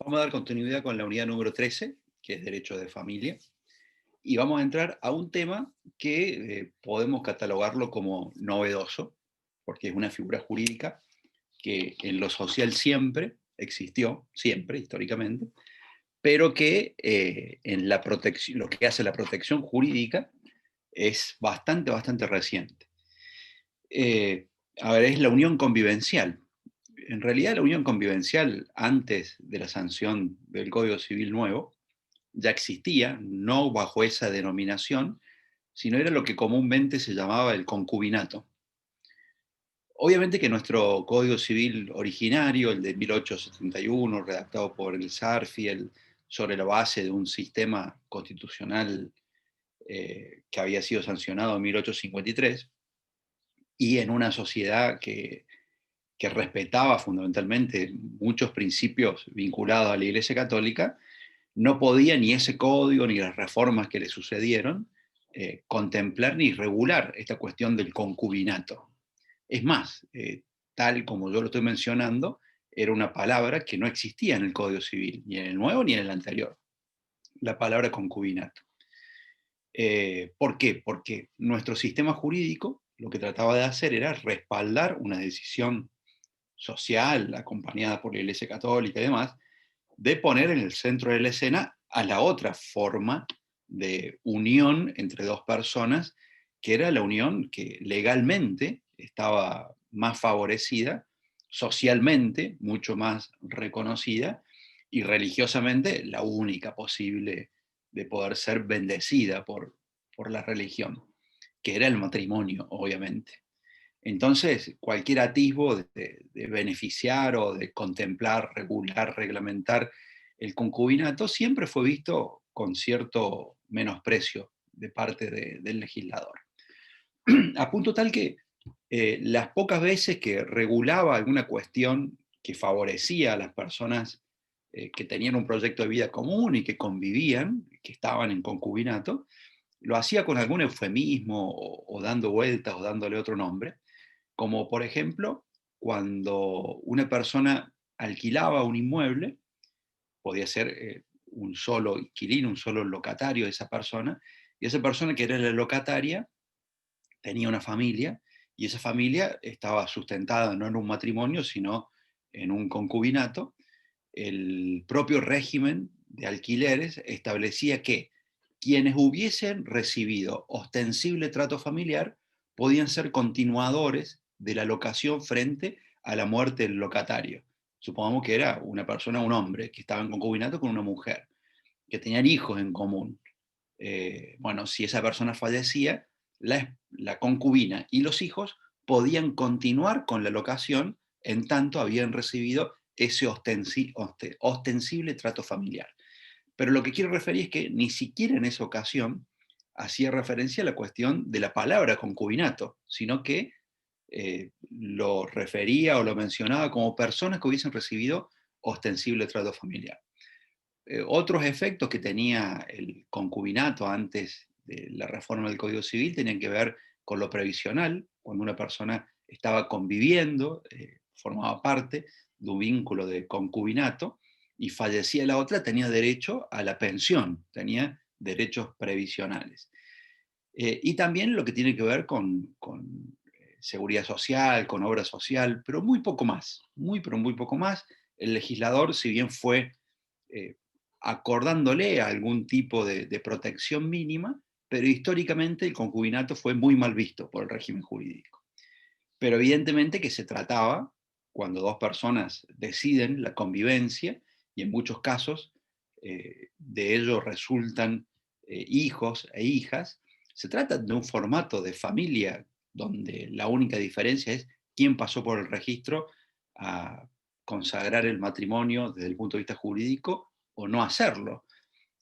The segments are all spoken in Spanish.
Vamos a dar continuidad con la unidad número 13, que es Derecho de Familia, y vamos a entrar a un tema que podemos catalogarlo como novedoso, porque es una figura jurídica que en lo social siempre existió, siempre, históricamente, pero que en la protección, lo que hace la protección jurídica es bastante reciente. Eh, a ver, es la unión convivencial. En realidad, la unión convivencial, antes de la sanción del Código Civil nuevo, ya existía, no bajo esa denominación, sino era lo que comúnmente se llamaba el concubinato. Obviamente que nuestro Código Civil originario, el de 1871, redactado por el Saarfield, sobre la base de un sistema constitucional que había sido sancionado en 1853, y en una sociedad que respetaba fundamentalmente muchos principios vinculados a la Iglesia Católica, no podía ni ese código ni las reformas que le sucedieron contemplar ni regular esta cuestión del concubinato. Es más, tal como yo lo estoy mencionando, era una palabra que no existía en el Código Civil, ni en el nuevo ni en el anterior, la palabra concubinato. ¿Por qué? Porque nuestro sistema jurídico lo que trataba de hacer era respaldar una decisión social acompañada por la Iglesia Católica y demás, de poner en el centro de la escena a la otra forma de unión entre dos personas, que era la unión que legalmente estaba más favorecida, socialmente mucho más reconocida y religiosamente la única posible de poder ser bendecida por la religión, que era el matrimonio, obviamente. Entonces, cualquier atisbo de beneficiar o de contemplar, regular, reglamentar el concubinato siempre fue visto con cierto menosprecio de parte del legislador. A punto tal que las pocas veces que regulaba alguna cuestión que favorecía a las personas que tenían un proyecto de vida común y que convivían, que estaban en concubinato, lo hacía con algún eufemismo o dando vueltas o dándole otro nombre, como por ejemplo, cuando una persona alquilaba un inmueble, podía ser un solo inquilino, un solo locatario de esa persona, y esa persona que era la locataria tenía una familia, y esa familia estaba sustentada no en un matrimonio, sino en un concubinato. El propio régimen de alquileres establecía que quienes hubiesen recibido ostensible trato familiar podían ser continuadores de la locación frente a la muerte del locatario. Supongamos que era una persona, un hombre, que estaba en concubinato con una mujer, que tenían hijos en común. Bueno, si esa persona fallecía, la concubina y los hijos podían continuar con la locación en tanto habían recibido ese ostensible trato familiar. Pero lo que quiero referir es que ni siquiera en esa ocasión hacía referencia a la cuestión de la palabra concubinato, sino que lo refería o lo mencionaba como personas que hubiesen recibido ostensible trato familiar. Otros efectos que tenía el concubinato antes de la reforma del Código Civil tenían que ver con lo previsional, cuando una persona estaba conviviendo, formaba parte de un vínculo de concubinato, y fallecía la otra, tenía derecho a la pensión, tenía derechos previsionales. Y también lo que tiene que ver con seguridad social, con obra social, pero muy poco más, pero muy poco más. El legislador, si bien fue eh, acordándole a algún tipo de protección mínima, pero históricamente el concubinato fue muy mal visto por el régimen jurídico. Pero evidentemente que se trataba, cuando dos personas deciden la convivencia, y en muchos casos de ello resultan hijos e hijas, se trata de un formato de familia donde la única diferencia es quién pasó por el registro a consagrar el matrimonio desde el punto de vista jurídico o no hacerlo.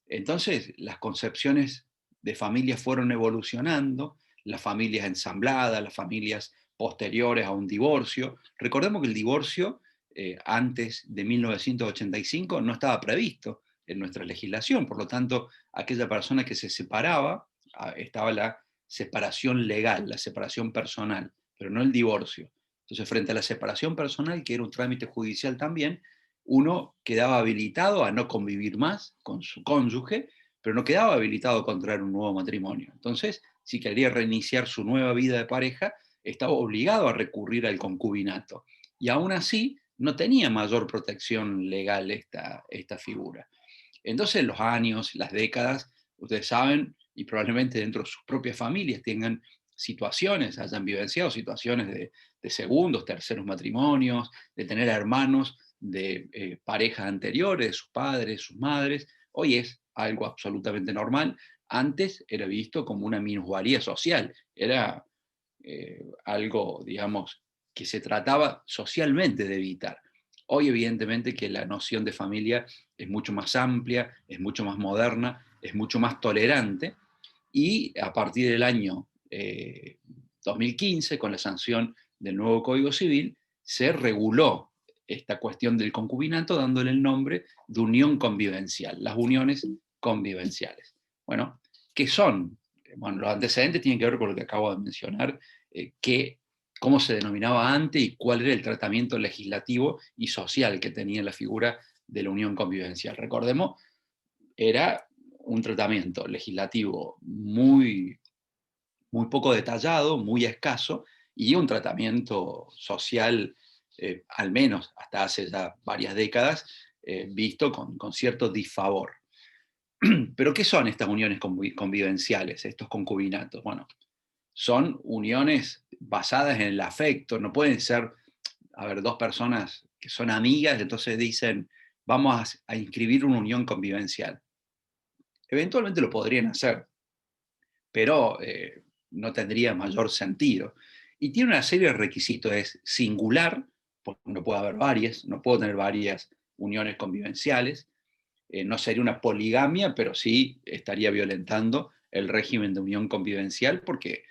Entonces, las concepciones de familias fueron evolucionando, las familias ensambladas, las familias posteriores a un divorcio. Recordemos que el divorcio antes de 1985 no estaba previsto en nuestra legislación, por lo tanto, aquella persona que se separaba, estaba la separación legal, la separación personal, pero no el divorcio. Entonces, frente a la separación personal, que era un trámite judicial también, uno quedaba habilitado a no convivir más con su cónyuge, pero no quedaba habilitado a contraer un nuevo matrimonio. Entonces, si quería reiniciar su nueva vida de pareja, estaba obligado a recurrir al concubinato. Y aún así, no tenía mayor protección legal esta figura. Entonces, los años, las décadas, ustedes saben, y probablemente dentro de sus propias familias tengan situaciones, hayan vivenciado situaciones de segundos, terceros matrimonios, de tener hermanos de parejas anteriores, de sus padres, sus madres. Hoy es algo absolutamente normal. Antes era visto como una minusvalía social, era algo, digamos, que se trataba socialmente de evitar. Hoy, evidentemente, que la noción de familia es mucho más amplia, es mucho más moderna, es mucho más tolerante, y a partir del año 2015, con la sanción del nuevo Código Civil, se reguló esta cuestión del concubinato dándole el nombre de unión convivencial, las uniones convivenciales. Bueno, ¿qué son? Bueno, los antecedentes tienen que ver con lo que acabo de mencionar, cómo se denominaba antes y cuál era el tratamiento legislativo y social que tenía la figura de la unión convivencial. Recordemos, era un tratamiento legislativo muy poco detallado, muy escaso, y un tratamiento social, al menos hasta hace ya varias décadas, visto con cierto disfavor. Pero ¿qué son estas uniones convivenciales, estos concubinatos? Bueno, son uniones basadas en el afecto, no pueden ser, a ver, dos personas que son amigas, entonces dicen, vamos a inscribir una unión convivencial. Eventualmente lo podrían hacer, pero no tendría mayor sentido. Y tiene una serie de requisitos, es singular, porque no puede haber varias, no puedo tener varias uniones convivenciales, no sería una poligamia, pero sí estaría violentando el régimen de unión convivencial porque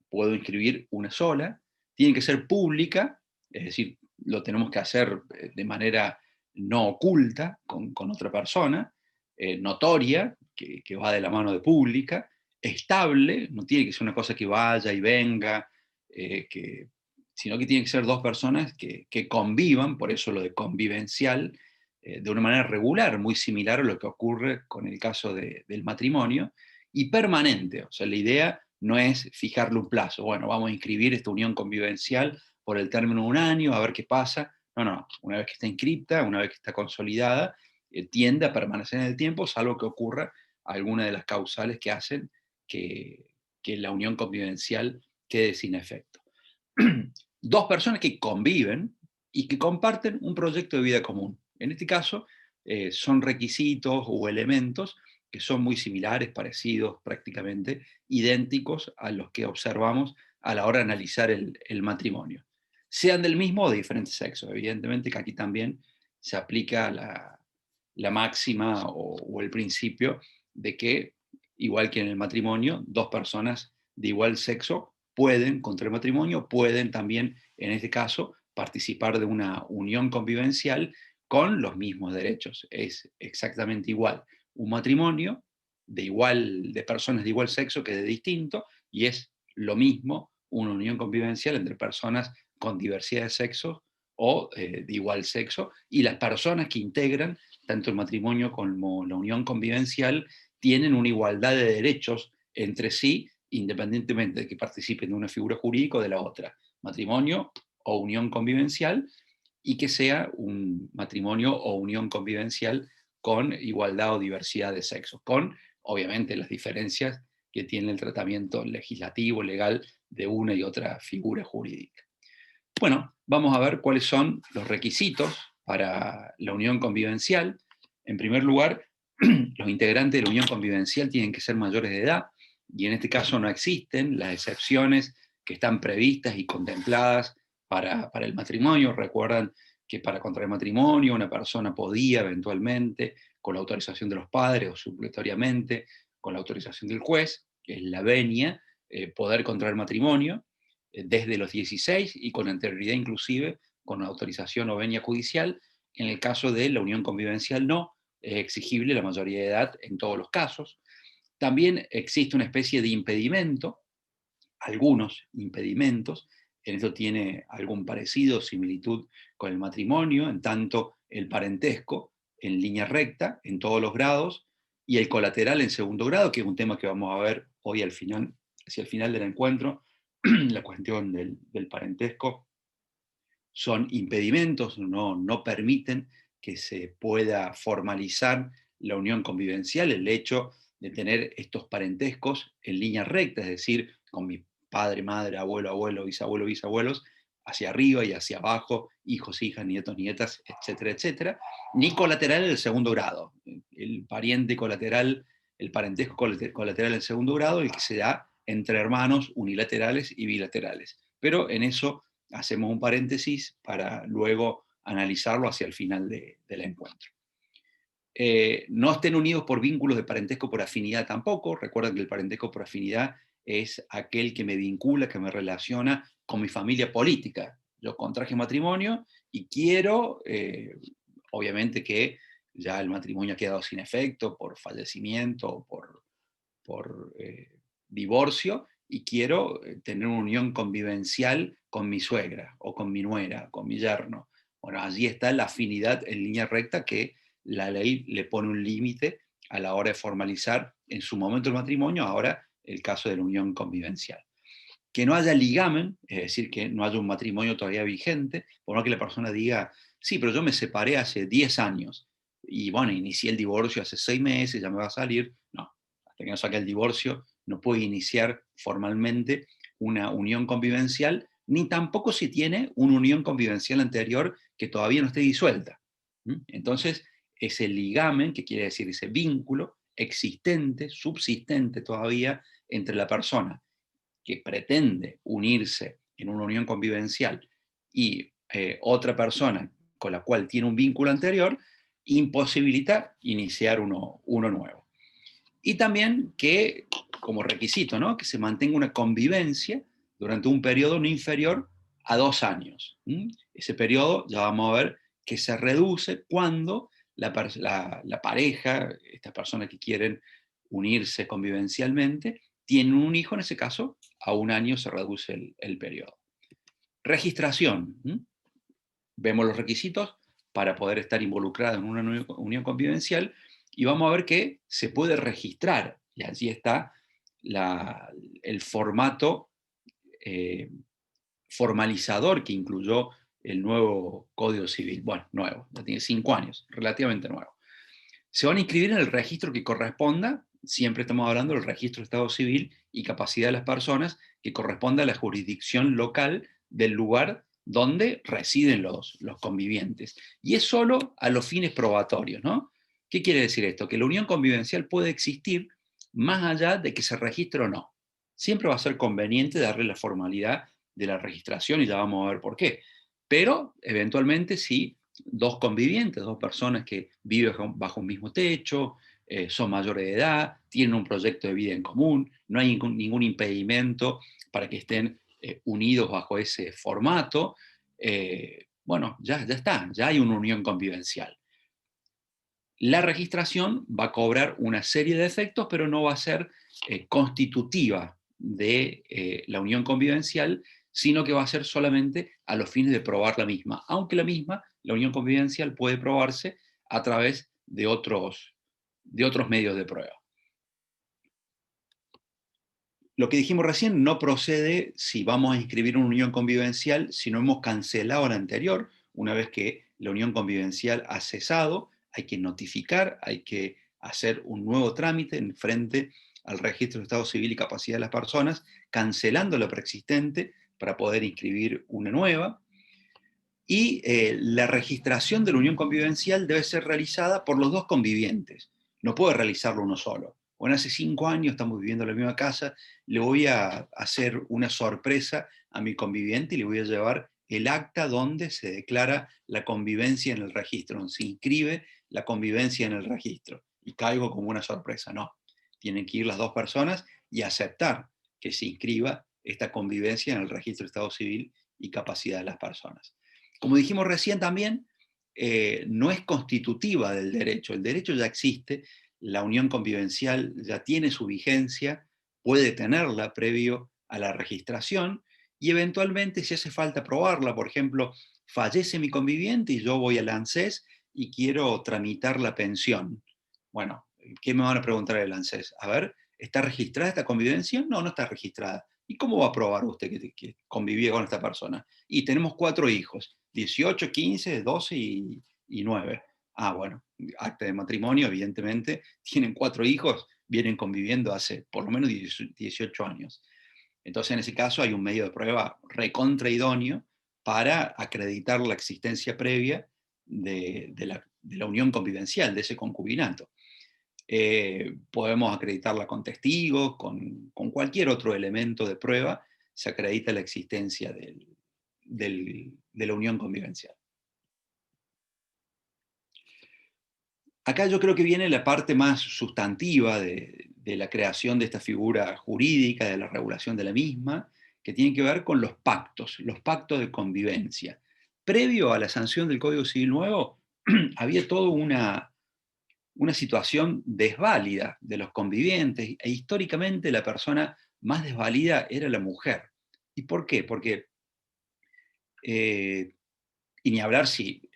puedo inscribir una sola, tiene que ser pública, es decir, lo tenemos que hacer de manera no oculta con otra persona, notoria, que va de la mano de pública, estable, no tiene que ser una cosa que vaya y venga, sino que tienen que ser dos personas que convivan, por eso lo de convivencial, de una manera regular, muy similar a lo que ocurre con el caso del matrimonio, y permanente. O sea, la idea no es fijarle un plazo. Bueno, vamos a inscribir esta unión convivencial por el término de un año, a ver qué pasa. No, no, una vez que está inscripta, una vez que está consolidada, tiende a permanecer en el tiempo, salvo que ocurra alguna de las causales que hacen que la unión convivencial quede sin efecto. Dos personas que conviven y que comparten un proyecto de vida común. En este caso, son requisitos o elementos que son muy similares, parecidos, prácticamente idénticos a los que observamos a la hora de analizar el matrimonio. Sean del mismo o de diferentes sexos. Evidentemente que aquí también se aplica la máxima o el principio de que, igual que en el matrimonio, dos personas de igual sexo pueden contraer matrimonio, pueden también, en este caso, participar de una unión convivencial con los mismos derechos. Es exactamente igual un matrimonio de personas de igual sexo que de distinto, y es lo mismo una unión convivencial entre personas con diversidad de sexo o de igual sexo, y las personas que integran tanto el matrimonio como la unión convivencial tienen una igualdad de derechos entre sí, independientemente de que participen de una figura jurídica o de la otra, matrimonio o unión convivencial, y que sea un matrimonio o unión convivencial con igualdad o diversidad de sexos, con obviamente las diferencias que tiene el tratamiento legislativo, legal de una y otra figura jurídica. Bueno, vamos a ver cuáles son los requisitos para la unión convivencial. En primer lugar, los integrantes de la unión convivencial tienen que ser mayores de edad, y en este caso no existen las excepciones que están previstas y contempladas para el matrimonio. Recuerdan que para contraer matrimonio una persona podía eventualmente, con la autorización de los padres o supletoriamente, con la autorización del juez, que es la venia, poder contraer matrimonio desde los 16 y con anterioridad inclusive con autorización o venia judicial. En el caso de la unión convivencial no, es exigible la mayoría de edad en todos los casos. También existe una especie de impedimento, algunos impedimentos, en esto tiene algún parecido, similitud con el matrimonio, en tanto el parentesco en línea recta, en todos los grados, y el colateral en segundo grado, que es un tema que vamos a ver hoy al final, hacia el final del encuentro, la cuestión del parentesco, son impedimentos, no permiten que se pueda formalizar la unión convivencial, el hecho de tener estos parentescos en línea recta, es decir, con mi padre, madre, abuelo, abuelo, bisabuelo, bisabuelos, hacia arriba y hacia abajo, hijos, hijas, nietos, nietas, etcétera, etcétera, ni colateral en el segundo grado. El pariente colateral, el parentesco colateral en el segundo grado, el que se da entre hermanos unilaterales y bilaterales. Pero en eso hacemos un paréntesis para luego analizarlo hacia el final del encuentro. No estén unidos por vínculos de parentesco por afinidad tampoco. Recuerden que el parentesco por afinidad es aquel que me vincula, que me relaciona con mi familia política. Yo contraje matrimonio y quiero, obviamente que ya el matrimonio ha quedado sin efecto por fallecimiento o por divorcio, y quiero tener una unión convivencial con mi suegra o con mi nuera, con mi yerno. Bueno, allí está la afinidad en línea recta que la ley le pone un límite a la hora de formalizar en su momento el matrimonio, ahora el caso de la unión convivencial. Que no haya ligamen, es decir, que no haya un matrimonio todavía vigente, por no que la persona diga, sí, pero yo me separé hace 10 años y bueno, inicié el divorcio hace 6 meses, ya me va a salir. No, hasta que no saque el divorcio, no puede iniciar formalmente una unión convivencial, ni tampoco si tiene una unión convivencial anterior que todavía no esté disuelta. Entonces, ese ligamen, que quiere decir ese vínculo existente, subsistente todavía entre la persona que pretende unirse en una unión convivencial y otra persona con la cual tiene un vínculo anterior, imposibilita iniciar uno nuevo. Y también que, como requisito, ¿no?, que se mantenga una convivencia durante un periodo no inferior a 2 años. Ese periodo ya vamos a ver que se reduce cuando la pareja, estas personas que quieren unirse convivencialmente, tienen un hijo. En ese caso, a 1 año se reduce el periodo. Registración. Vemos los requisitos para poder estar involucrado en una unión convivencial y vamos a ver que se puede registrar, y allí está el formato formalizador que incluyó el nuevo Código Civil. Bueno, nuevo, ya tiene 5 años, relativamente nuevo. Se van a inscribir en el registro que corresponda, siempre estamos hablando del registro de Estado Civil y capacidad de las personas, que corresponde a la jurisdicción local del lugar donde residen los convivientes. Y es solo a los fines probatorios, ¿no? ¿Qué quiere decir esto? Que la unión convivencial puede existir más allá de que se registre o no. Siempre va a ser conveniente darle la formalidad de la registración y ya vamos a ver por qué. Pero eventualmente sí, dos convivientes, dos personas que viven bajo un mismo techo, son mayores de edad, tienen un proyecto de vida en común, no hay ningún impedimento para que estén unidos bajo ese formato. Bueno, ya está, ya hay una unión convivencial. La registración va a cobrar una serie de efectos, pero no va a ser constitutiva de la unión convivencial, sino que va a ser solamente a los fines de probar la misma, aunque la unión convivencial puede probarse a través de otros medios de prueba. Lo que dijimos recién no procede si vamos a inscribir una unión convivencial si no hemos cancelado la anterior. Una vez que la unión convivencial ha cesado, hay que notificar, hay que hacer un nuevo trámite en frente al registro de Estado Civil y Capacidad de las Personas, cancelando la preexistente para poder inscribir una nueva. Y la registración de la unión convivencial debe ser realizada por los dos convivientes. No puede realizarlo uno solo. Bueno, hace 5 años estamos viviendo en la misma casa, le voy a hacer una sorpresa a mi conviviente y le voy a llevar el acta donde se declara la convivencia en el registro, donde se inscribe la convivencia en el registro. Y caigo como una sorpresa. No, tienen que ir las dos personas y aceptar que se inscriba esta convivencia en el registro de Estado Civil y Capacidad de las Personas. Como dijimos recién también, no es constitutiva del derecho. El derecho ya existe, la unión convivencial ya tiene su vigencia, puede tenerla previo a la registración, y eventualmente si hace falta probarla, por ejemplo, fallece mi conviviente y yo voy al ANSES y quiero tramitar la pensión. Bueno, ¿qué me van a preguntar el ANSES? A ver, ¿está registrada esta convivencia? No, no está registrada. ¿Y cómo va a probar usted que convivía con esta persona? Y tenemos 4 hijos, 18, 15, 12 y 9. Ah, bueno, acta de matrimonio, evidentemente, tienen 4 hijos, vienen conviviendo hace por lo menos 18 años. Entonces, en ese caso, hay un medio de prueba recontra idóneo para acreditar la existencia previa de la unión convivencial, de ese concubinato. Podemos acreditarla con testigos, con cualquier otro elemento de prueba, se acredita la existencia de la unión convivencial. Acá yo creo que viene la parte más sustantiva de la creación de esta figura jurídica, de la regulación de la misma, que tiene que ver con los pactos de convivencia. Previo a la sanción del Código Civil nuevo, había toda una situación desválida de los convivientes, e históricamente la persona más desvalida era la mujer. ¿Y por qué? Porque, eh, y ni hablar si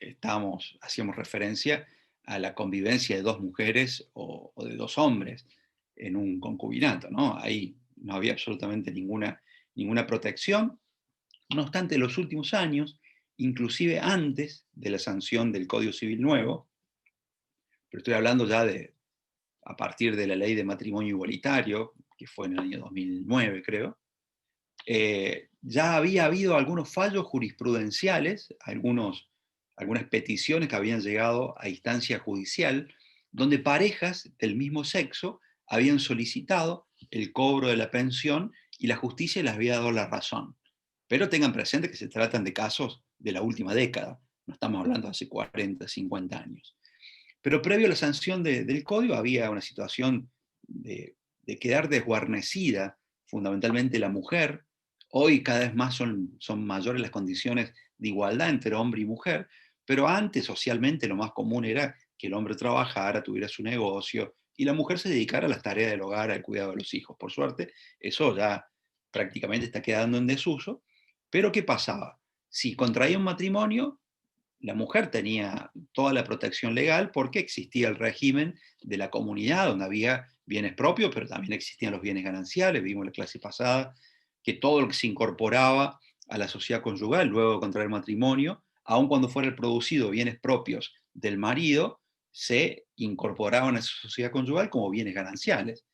hacíamos referencia a la convivencia de 2 mujeres o de 2 hombres en un concubinato, ¿no? Ahí no había absolutamente ninguna protección. No obstante, en los últimos años, inclusive antes de la sanción del Código Civil nuevo, pero estoy hablando ya a partir de la ley de matrimonio igualitario, que fue en el año 2009, creo, ya había habido algunos fallos jurisprudenciales, algunas peticiones que habían llegado a instancia judicial, donde parejas del mismo sexo habían solicitado el cobro de la pensión y la justicia les había dado la razón. Pero tengan presente que se tratan de casos de la última década, no estamos hablando de hace 40, 50 años. Pero previo a la sanción del código había una situación de quedar desguarnecida, fundamentalmente la mujer. Hoy cada vez más son mayores las condiciones de igualdad entre hombre y mujer, pero antes socialmente lo más común era que el hombre trabajara, tuviera su negocio y la mujer se dedicara a las tareas del hogar, al cuidado de los hijos. Por suerte, eso ya prácticamente está quedando en desuso. Pero ¿qué pasaba? Si contraía un matrimonio, la mujer tenía toda la protección legal porque existía el régimen de la comunidad, donde había bienes propios, pero también existían los bienes gananciales. Vimos en la clase pasada que todo lo que se incorporaba a la sociedad conyugal luego de contraer matrimonio, aun cuando fueran producido bienes propios del marido, se incorporaban a esa sociedad conyugal como bienes gananciales.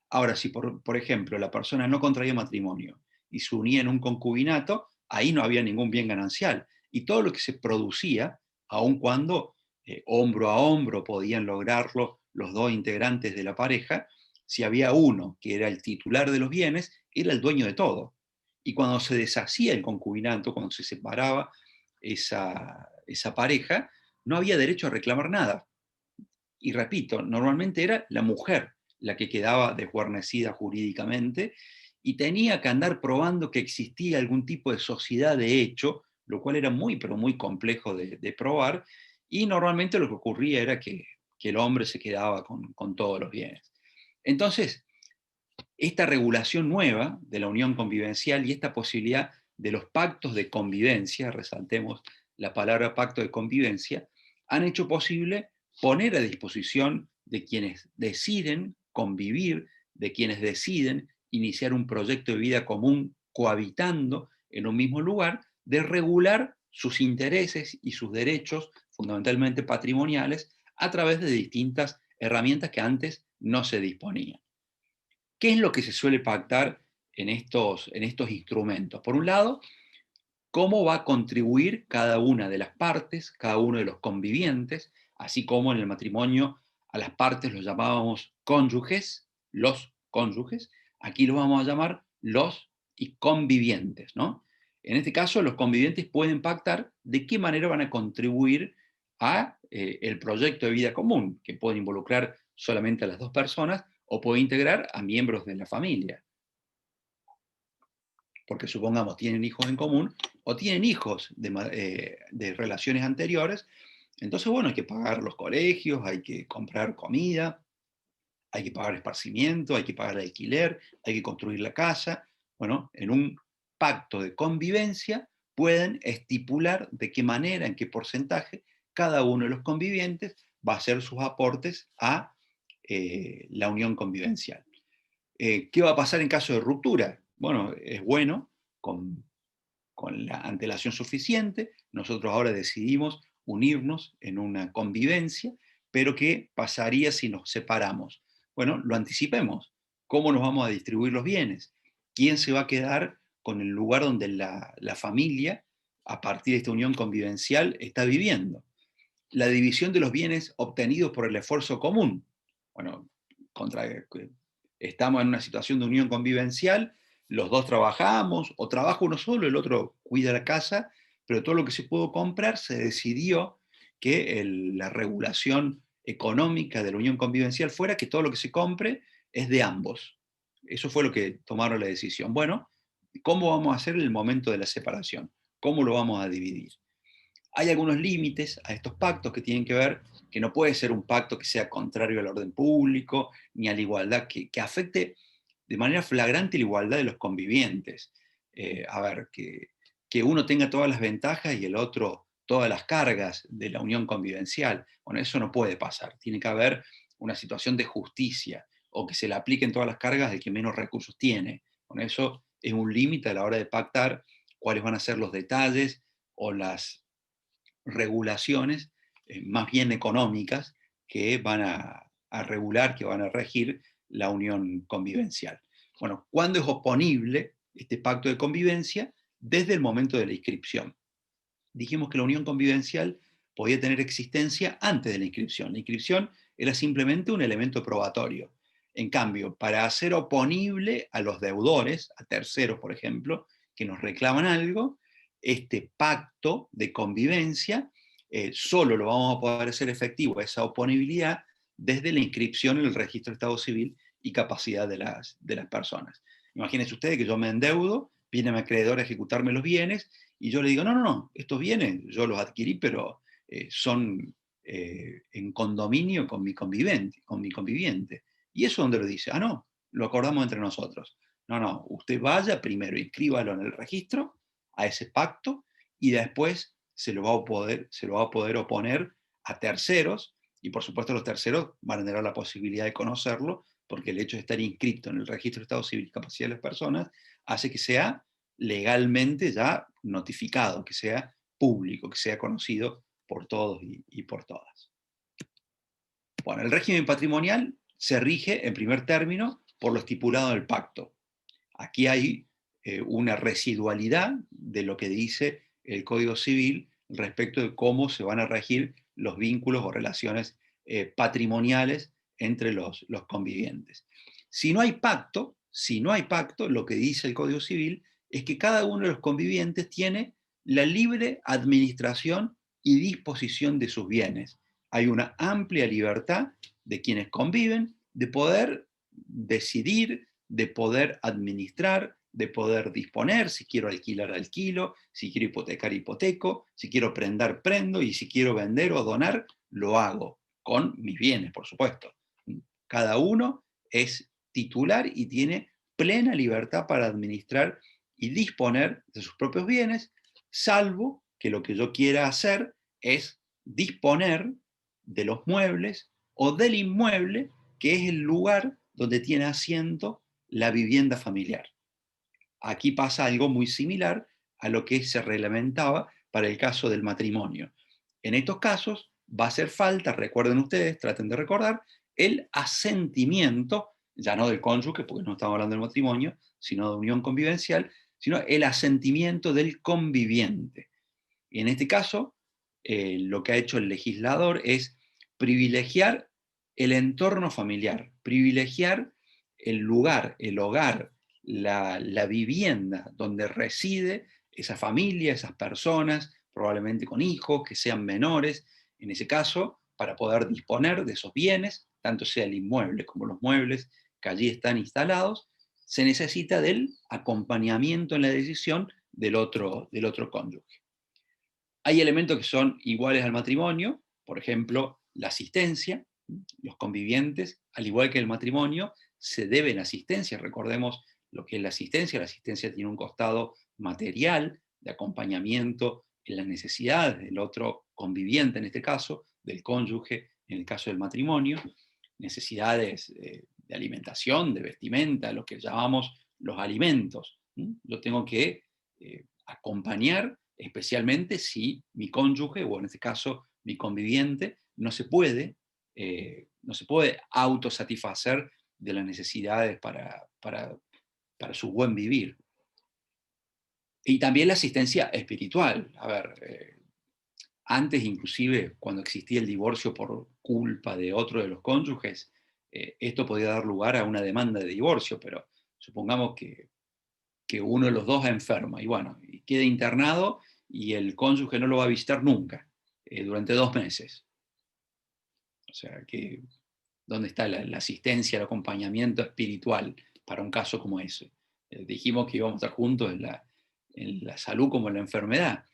Ahora, si por ejemplo la persona no contraía matrimonio y se unía en un concubinato, ahí no había ningún bien ganancial y todo lo que se producía, aun cuando hombro a hombro podían lograrlo los 2 integrantes de la pareja, si había uno que era el titular de los bienes, era el dueño de todo. Y cuando se deshacía el concubinato, cuando se separaba esa pareja, no había derecho a reclamar nada. Y repito, normalmente era la mujer la que quedaba desguarnecida jurídicamente y tenía que andar probando que existía algún tipo de sociedad de hecho, lo cual era muy, pero muy complejo de probar, y normalmente lo que ocurría era que el hombre se quedaba con todos los bienes. Entonces, esta regulación nueva de la unión convivencial y esta posibilidad de los pactos de convivencia, resaltemos la palabra pacto de convivencia, han hecho posible poner a disposición de quienes deciden convivir, de quienes deciden iniciar un proyecto de vida común cohabitando en un mismo lugar, de regular sus intereses y sus derechos, fundamentalmente patrimoniales, a través de distintas herramientas que antes no se disponían. ¿Qué es lo que se suele pactar en estos instrumentos? Por un lado, cómo va a contribuir cada una de las partes, cada uno de los convivientes, así como en el matrimonio a las partes los llamábamos cónyuges, los cónyuges, aquí los vamos a llamar los y convivientes, ¿no? En este caso, los convivientes pueden pactar de qué manera van a contribuir a el proyecto de vida común, que puede involucrar solamente a las 2 personas o puede integrar a miembros de la familia, porque supongamos tienen hijos en común o tienen hijos de relaciones anteriores. Entonces, bueno, hay que pagar los colegios, hay que comprar comida, hay que pagar esparcimiento, hay que pagar alquiler, hay que construir la casa. Bueno, en un pacto de convivencia pueden estipular de qué manera, en qué porcentaje, cada uno de los convivientes va a hacer sus aportes a la unión convivencial. ¿Qué va a pasar en caso de ruptura? Bueno, es bueno, con la antelación suficiente, nosotros ahora decidimos unirnos en una convivencia, pero ¿qué pasaría si nos separamos? Bueno, lo anticipemos. ¿Cómo nos vamos a distribuir los bienes? ¿Quién se va a quedar con el lugar donde la familia, a partir de esta unión convivencial, está viviendo? La división de los bienes obtenidos por el esfuerzo común. Bueno, estamos en una situación de unión convivencial, los dos trabajamos, o trabaja uno solo, el otro cuida la casa, pero todo lo que se pudo comprar se decidió que la regulación económica de la unión convivencial fuera que todo lo que se compre es de ambos. Eso fue lo que tomaron la decisión. Bueno, ¿cómo vamos a hacer en el momento de la separación? ¿Cómo lo vamos a dividir? Hay algunos límites a estos pactos que tienen que ver, que no puede ser un pacto que sea contrario al orden público ni a la igualdad, que afecte de manera flagrante la igualdad de los convivientes. A ver, que uno tenga todas las ventajas y el otro todas las cargas de la unión convivencial. Bueno, eso no puede pasar. Tiene que haber una situación de justicia o que se le apliquen todas las cargas del que menos recursos tiene. Bueno, eso es un límite a la hora de pactar cuáles van a ser los detalles o las regulaciones más bien económicas que van a regular, que van a regir la unión convivencial. Bueno, ¿cuándo es oponible este pacto de convivencia? Desde el momento de la inscripción. Dijimos que la unión convivencial podía tener existencia antes de la inscripción. La inscripción era simplemente un elemento probatorio. En cambio, para hacer oponible a los deudores, a terceros, por ejemplo, que nos reclaman algo, este pacto de convivencia solo lo vamos a poder hacer efectivo, esa oponibilidad, desde la inscripción en el registro de Estado Civil y capacidad de las personas. Imagínense ustedes que yo me endeudo, viene mi acreedor a ejecutarme los bienes, y yo le digo, no, no, no, estos bienes yo los adquirí, pero son en condominio con mi conviviente. ¿Y eso dónde lo dice? Ah, no, lo acordamos entre nosotros. No, no, usted vaya primero, inscríbalo en el registro, a ese pacto, y después se lo va a poder oponer a terceros, y por supuesto los terceros van a tener la posibilidad de conocerlo, porque el hecho de estar inscrito en el registro de Estado Civil y Capacidad de las Personas hace que sea legalmente ya notificado, que sea público, que sea conocido por todos y por todas. Bueno, el régimen patrimonial se rige en primer término por lo estipulado en el pacto. Aquí hay una residualidad de lo que dice el Código Civil respecto de cómo se van a regir los vínculos o relaciones patrimoniales entre los convivientes. Si no hay pacto, lo que dice el Código Civil es que cada uno de los convivientes tiene la libre administración y disposición de sus bienes. Hay una amplia libertad de quienes conviven de poder decidir, de poder administrar, de poder disponer, si quiero alquilar, alquilo, si quiero hipotecar, hipoteco, si quiero prendar, prendo, y si quiero vender o donar, lo hago, con mis bienes, por supuesto. Cada uno es titular y tiene plena libertad para administrar y disponer de sus propios bienes, salvo que lo que yo quiera hacer es disponer de los muebles o del inmueble, que es el lugar donde tiene asiento la vivienda familiar. Aquí pasa algo muy similar a lo que se reglamentaba para el caso del matrimonio. En estos casos va a hacer falta, recuerden ustedes, traten de recordar, el asentimiento, ya no del cónyuge, porque no estamos hablando del matrimonio, sino de unión convivencial, sino el asentimiento del conviviente. Y en este caso, lo que ha hecho el legislador es privilegiar el entorno familiar, privilegiar el lugar, el hogar, la vivienda donde reside esa familia, esas personas, probablemente con hijos, que sean menores, en ese caso, para poder disponer de esos bienes, tanto sea el inmueble como los muebles que allí están instalados, se necesita del acompañamiento en la decisión del otro cónyuge. Hay elementos que son iguales al matrimonio, por ejemplo, la asistencia. Los convivientes, al igual que el matrimonio, se deben asistencia. Recordemos lo que es la asistencia. La asistencia tiene un costado material, de acompañamiento en las necesidades del otro conviviente, en este caso, del cónyuge, en el caso del matrimonio, necesidades de alimentación, de vestimenta, lo que llamamos los alimentos. Yo tengo que acompañar, especialmente si mi cónyuge, o en este caso mi conviviente, no se puede autosatisfacer de las necesidades para su buen vivir. Y también la asistencia espiritual. A ver, antes inclusive, cuando existía el divorcio por culpa de otro de los cónyuges, esto podía dar lugar a una demanda de divorcio, pero supongamos que uno de los dos enferma y bueno, y queda internado y el cónyuge no lo va a visitar nunca, durante 2 meses. O sea, ¿dónde está la asistencia, el acompañamiento espiritual para un caso como ese? Dijimos que íbamos a estar juntos en la salud como en la enfermedad.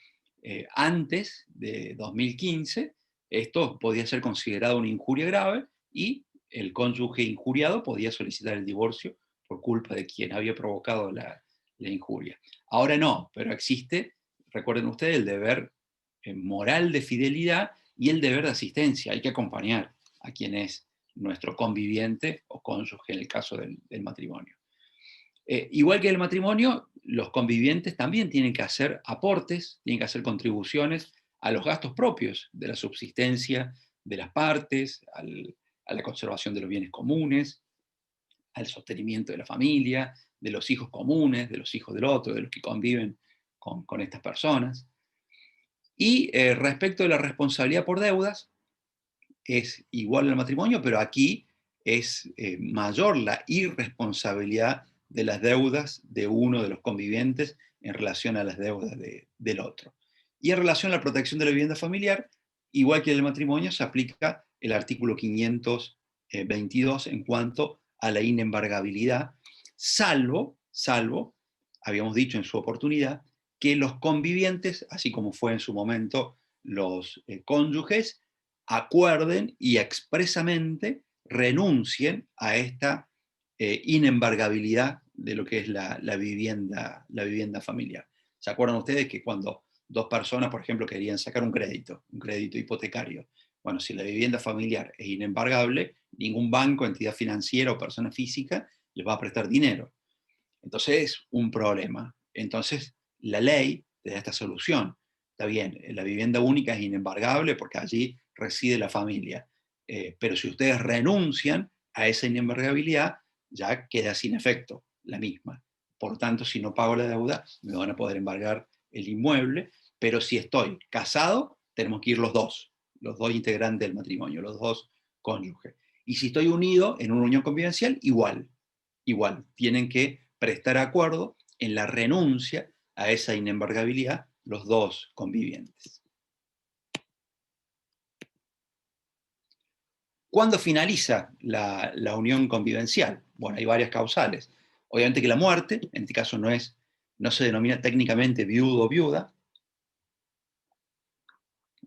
Antes de 2015, esto podía ser considerado una injuria grave y el cónyuge injuriado podía solicitar el divorcio por culpa de quien había provocado la injuria. Ahora no, pero existe, recuerden ustedes, el deber moral de fidelidad y el deber de asistencia. Hay que acompañar a quien es nuestro conviviente o cónyuge en el caso del matrimonio. Igual que el matrimonio, los convivientes también tienen que hacer aportes, tienen que hacer contribuciones a los gastos propios de la subsistencia de las partes, a la conservación de los bienes comunes, al sostenimiento de la familia, de los hijos comunes, de los hijos del otro, de los que conviven con estas personas. Y respecto de la responsabilidad por deudas, es igual al matrimonio, pero aquí es mayor la irresponsabilidad de las deudas de uno de los convivientes en relación a las deudas del otro. Y en relación a la protección de la vivienda familiar, igual que en el matrimonio, se aplica el artículo 522 en cuanto a la inembargabilidad, salvo, habíamos dicho en su oportunidad, que los convivientes, así como fue en su momento los cónyuges, acuerden y expresamente renuncien a esta inembargabilidad de lo que es la vivienda familiar. ¿Se acuerdan ustedes que cuando dos personas, por ejemplo, querían sacar un crédito hipotecario? Bueno, si la vivienda familiar es inembargable, ningún banco, entidad financiera o persona física les va a prestar dinero. Entonces es un problema. Entonces la ley te da esta solución. Está bien, la vivienda única es inembargable porque allí reside la familia. Pero si ustedes renuncian a esa inembargabilidad, ya queda sin efecto la misma. Por tanto, si no pago la deuda, me van a poder embargar el inmueble, pero si estoy casado, tenemos que ir los dos integrantes del matrimonio, los dos cónyuges. Y si estoy unido en una unión convivencial, igual, tienen que prestar acuerdo en la renuncia a esa inembargabilidad los dos convivientes. ¿Cuándo finaliza la unión convivencial? Bueno, hay varias causales. Obviamente que la muerte, en este caso no se denomina técnicamente viudo o viuda,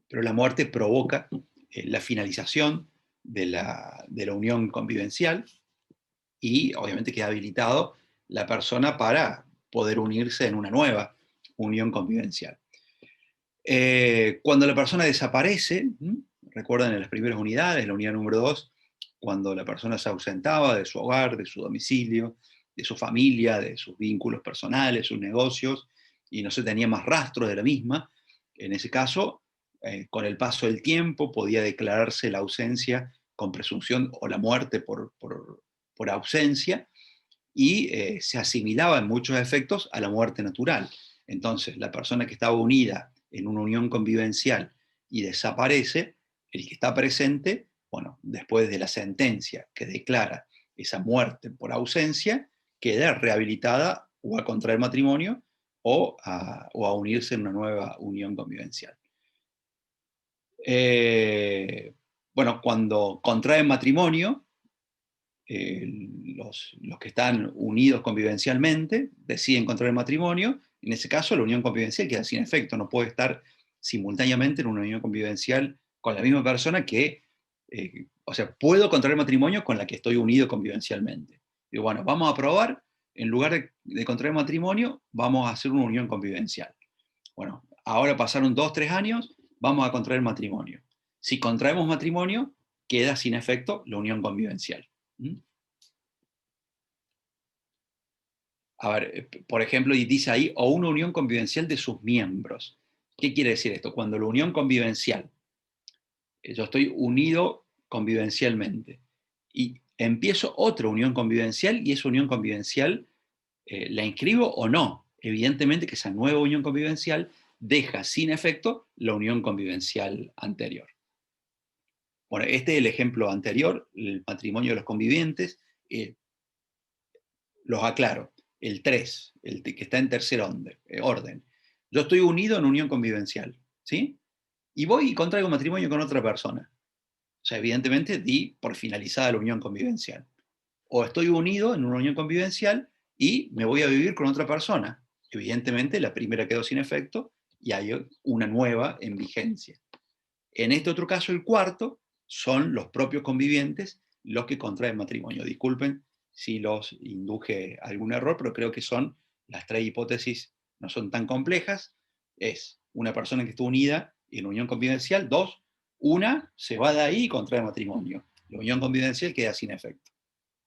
pero la muerte provoca la finalización de la unión convivencial y obviamente queda habilitado la persona para poder unirse en una nueva unión convivencial. Cuando la persona desaparece, recuerdan en las primeras unidades, la unidad número 2, cuando la persona se ausentaba de su hogar, de su domicilio, de su familia, de sus vínculos personales, sus negocios, y no se tenía más rastro de la misma, en ese caso, con el paso del tiempo, podía declararse la ausencia con presunción o la muerte por ausencia, y se asimilaba en muchos efectos a la muerte natural. Entonces, la persona que estaba unida en una unión convivencial y desaparece, el que está presente, bueno, después de la sentencia que declara esa muerte por ausencia, queda rehabilitada o a contraer matrimonio o a unirse en una nueva unión convivencial. Bueno, cuando contraen matrimonio, los que están unidos convivencialmente deciden contraer matrimonio. En ese caso, la unión convivencial queda sin efecto, no puede estar simultáneamente en una unión convivencial con la misma persona o sea, puedo contraer matrimonio con la que estoy unido convivencialmente. Y bueno, vamos a probar, en lugar de contraer matrimonio, vamos a hacer una unión convivencial. Bueno, ahora pasaron 2, 3 años, vamos a contraer matrimonio. Si contraemos matrimonio, queda sin efecto la unión convivencial. ¿Mm? A ver, por ejemplo, y dice ahí, o una unión convivencial de sus miembros. ¿Qué quiere decir esto? Cuando la unión convivencial, yo estoy unido convivencialmente, y empiezo otra unión convivencial, y esa unión convivencial la inscribo o no. Evidentemente que esa nueva unión convivencial deja sin efecto la unión convivencial anterior. Bueno, este es el ejemplo anterior, el matrimonio de los convivientes. Los aclaro, el 3, el que está en tercer orden. Yo estoy unido en unión convivencial, ¿sí? Y voy y contraigo matrimonio con otra persona. O sea, evidentemente di por finalizada la unión convivencial. O estoy unido en una unión convivencial y me voy a vivir con otra persona. Evidentemente la primera quedó sin efecto y hay una nueva en vigencia. En este otro caso, el cuarto, son los propios convivientes los que contraen matrimonio. Disculpen si los induje algún error, pero creo que son las 3 hipótesis, no son tan complejas. Es una persona que está unida en unión convivencial. 2, una se va de ahí y contrae matrimonio. La unión convivencial queda sin efecto.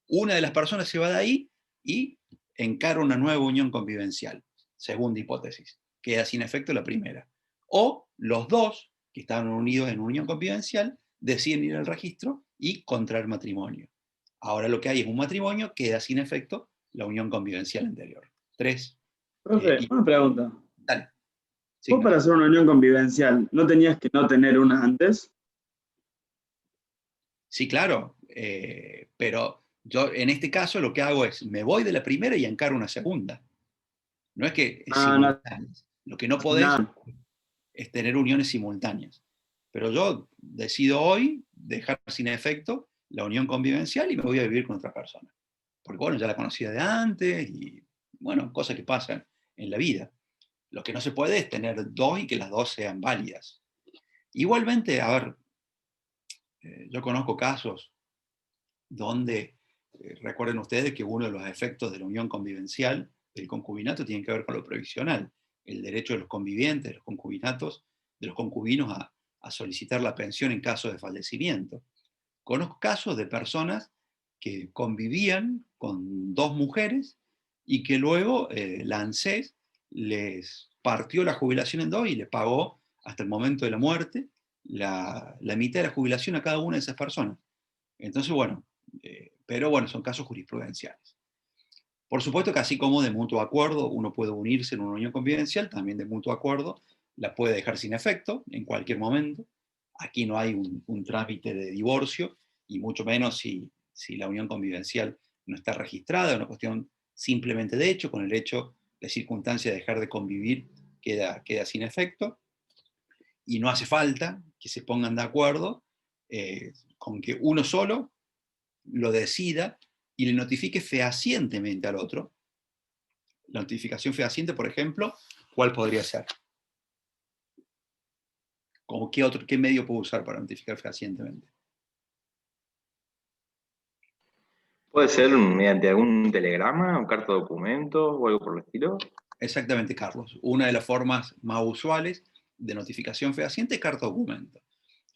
Una de las personas se va de ahí y encara una nueva unión convivencial. Segunda hipótesis. Queda sin efecto la primera. O los dos, que estaban unidos en unión convivencial, deciden ir al registro y contraer matrimonio. Ahora lo que hay es un matrimonio, queda sin efecto la unión convivencial anterior. 3. Profe, una pregunta. Dale. Sí, ¿Vos para hacer una unión convivencial no tenías que no tener una antes? sí, claro. Pero yo en este caso lo que hago es, me voy de la primera y encaro una segunda. No es que es Ah, no, simultáneas. Lo que no podés nada. es tener uniones simultáneas. Pero yo decido hoy dejar sin efecto la unión convivencial y me voy a vivir con otra persona. Porque bueno, ya la conocía de antes y bueno, cosas que pasan en la vida. Lo que no se puede es tener dos y que las dos sean válidas. Igualmente, a ver, yo conozco casos donde, recuerden ustedes que uno de los efectos de la unión convivencial, del concubinato, tiene que ver con lo previsional, el derecho de los convivientes, de los concubinatos, de los concubinos a solicitar la pensión en caso de fallecimiento. Conozco casos de personas que convivían con 2 mujeres y que luego la ANSES les partió la jubilación en 2 y les pagó hasta el momento de la muerte la mitad de la jubilación a cada una de esas personas. Entonces, bueno, pero bueno, son casos jurisprudenciales. Por supuesto que así como de mutuo acuerdo uno puede unirse en una unión convivencial, también de mutuo acuerdo la puede dejar sin efecto en cualquier momento. Aquí no hay un trámite de divorcio, y mucho menos si la unión convivencial no está registrada, es una cuestión simplemente de hecho, con el hecho, la circunstancia de dejar de convivir queda sin efecto, y no hace falta que se pongan de acuerdo con que uno solo lo decida y le notifique fehacientemente al otro. La notificación fehaciente, por ejemplo, ¿cuál podría ser? ¿Cómo qué medio puedo usar para notificar fehacientemente? ¿Puede ser mediante algún telegrama, un carta de documento o algo por el estilo? Exactamente, Carlos. Una de las formas más usuales de notificación fehaciente es carta documento.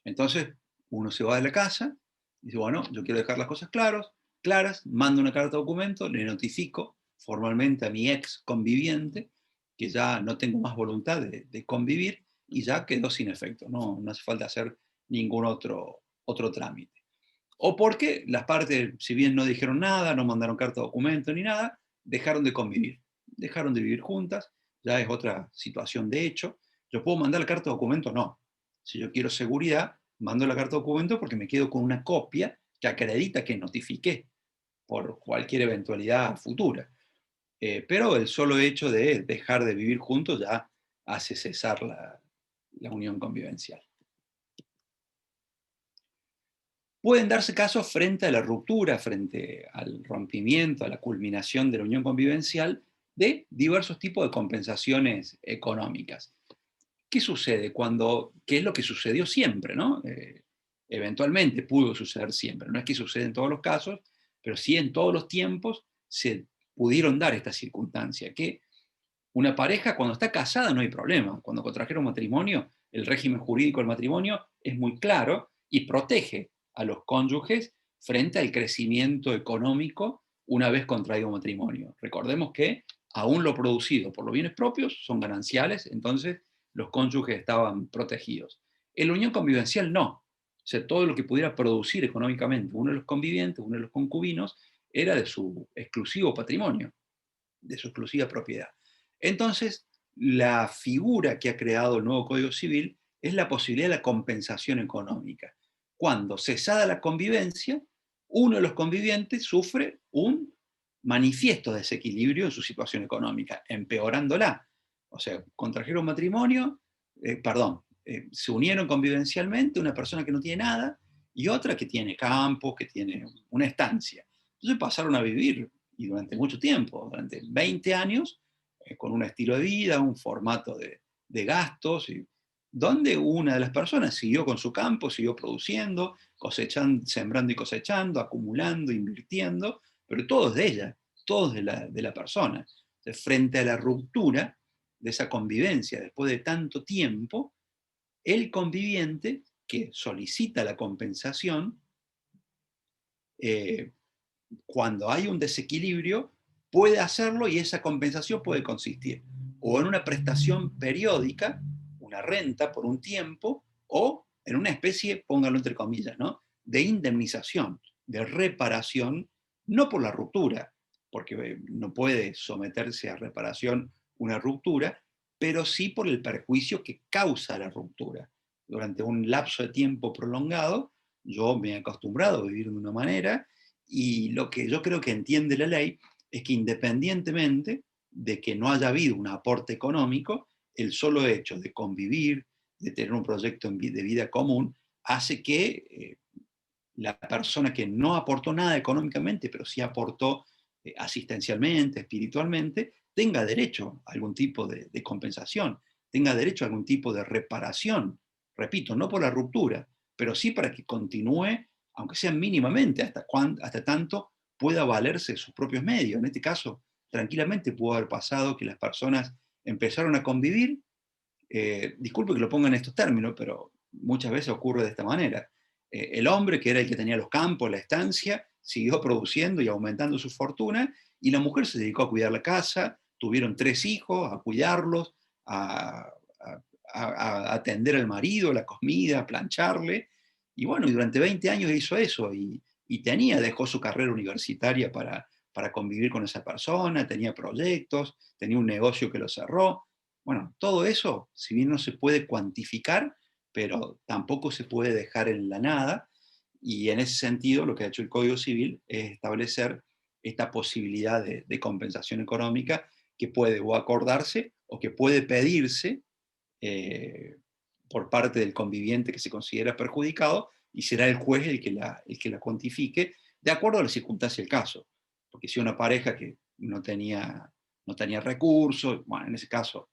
Entonces, uno se va de la casa y dice, bueno, yo quiero dejar las cosas claras, mando una carta documento, le notifico formalmente a mi ex conviviente que ya no tengo más voluntad de convivir y ya quedó sin efecto. No hace falta hacer ningún otro trámite. O porque las partes, si bien no dijeron nada, no mandaron carta documento ni nada, dejaron de convivir, dejaron de vivir juntas, ya es otra situación de hecho. ¿Yo puedo mandar la carta documento? No. Si yo quiero seguridad, mando la carta documento porque me quedo con una copia que acredita que notifiqué por cualquier eventualidad futura. Pero el solo hecho de dejar de vivir juntos ya hace cesar la unión convivencial. Pueden darse casos frente a la ruptura, frente al rompimiento, a la culminación de la unión convivencial, de diversos tipos de compensaciones económicas. ¿Qué sucede qué es lo que sucedió siempre, ¿no? Eventualmente pudo suceder siempre. No es que suceda en todos los casos, pero sí en todos los tiempos se pudieron dar esta circunstancia, que una pareja cuando está casada no hay problema. Cuando contrajeron matrimonio, el régimen jurídico del matrimonio es muy claro y protege a los cónyuges frente al crecimiento económico una vez contraído matrimonio. Recordemos que aún lo producido por los bienes propios son gananciales, entonces los cónyuges estaban protegidos. En la unión convivencial no. O sea, todo lo que pudiera producir económicamente uno de los convivientes, uno de los concubinos, era de su exclusivo patrimonio, de su exclusiva propiedad. Entonces, la figura que ha creado el nuevo Código Civil es la posibilidad de la compensación económica. Cuando, cesada la convivencia, uno de los convivientes sufre un manifiesto desequilibrio en su situación económica, empeorándola. O sea, contrajeron matrimonio, se unieron convivencialmente una persona que no tiene nada y otra que tiene campo, que tiene una estancia. Entonces pasaron a vivir, y durante mucho tiempo, durante 20 años, con un estilo de vida, un formato de gastos, donde una de las personas siguió con su campo, siguió produciendo, cosechando, sembrando y cosechando, acumulando, invirtiendo, pero todo es de ella, todo es de la persona. Entonces, frente a la ruptura de esa convivencia después de tanto tiempo, el conviviente que solicita la compensación, cuando hay un desequilibrio, puede hacerlo y esa compensación puede consistir o en una prestación periódica, una renta por un tiempo, o en una especie, póngalo entre comillas, ¿no?, de indemnización, de reparación, no por la ruptura, porque no puede someterse a reparación una ruptura, pero sí por el perjuicio que causa la ruptura. Durante un lapso de tiempo prolongado, yo me he acostumbrado a vivir de una manera, y lo que yo creo que entiende la ley es que independientemente de que no haya habido un aporte económico, el solo hecho de convivir, de tener un proyecto de vida común, hace que la persona que no aportó nada económicamente, pero sí aportó asistencialmente, espiritualmente, tenga derecho a algún tipo de compensación, tenga derecho a algún tipo de reparación. Repito, no por la ruptura, pero sí para que continúe, aunque sea mínimamente, hasta tanto pueda valerse de sus propios medios. En este caso, tranquilamente pudo haber pasado que las personas empezaron a convivir, disculpe que lo ponga en estos términos, pero muchas veces ocurre de esta manera. El hombre, que era el que tenía los campos, la estancia, siguió produciendo y aumentando su fortuna, y la mujer se dedicó a cuidar la casa, tuvieron 3 hijos, a cuidarlos, a atender al marido, la comida, a plancharle, y bueno, y durante 20 años hizo eso, y dejó su carrera universitaria para convivir con esa persona, tenía proyectos, tenía un negocio que lo cerró. Bueno, todo eso, si bien no se puede cuantificar, pero tampoco se puede dejar en la nada, y en ese sentido lo que ha hecho el Código Civil es establecer esta posibilidad de compensación económica que puede o acordarse o que puede pedirse por parte del conviviente que se considera perjudicado, y será el juez el que la cuantifique de acuerdo a la circunstancia del caso. Porque si una pareja que no tenía recursos, bueno, en ese caso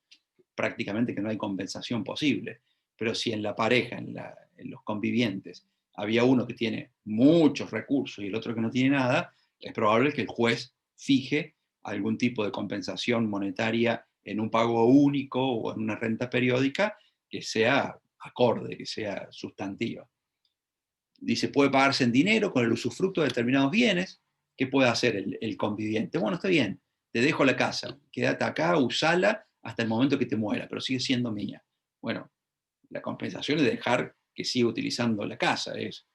prácticamente que no hay compensación posible. Pero si en la pareja, en los convivientes, había uno que tiene muchos recursos y el otro que no tiene nada, es probable que el juez fije algún tipo de compensación monetaria en un pago único o en una renta periódica que sea acorde, que sea sustantiva. Dice, puede pagarse en dinero con el usufructo de determinados bienes. ¿Qué puede hacer el conviviente? Bueno, está bien, te dejo la casa, quédate acá, usala hasta el momento que te muera, pero sigue siendo mía. Bueno, la compensación es dejar que siga utilizando la casa, es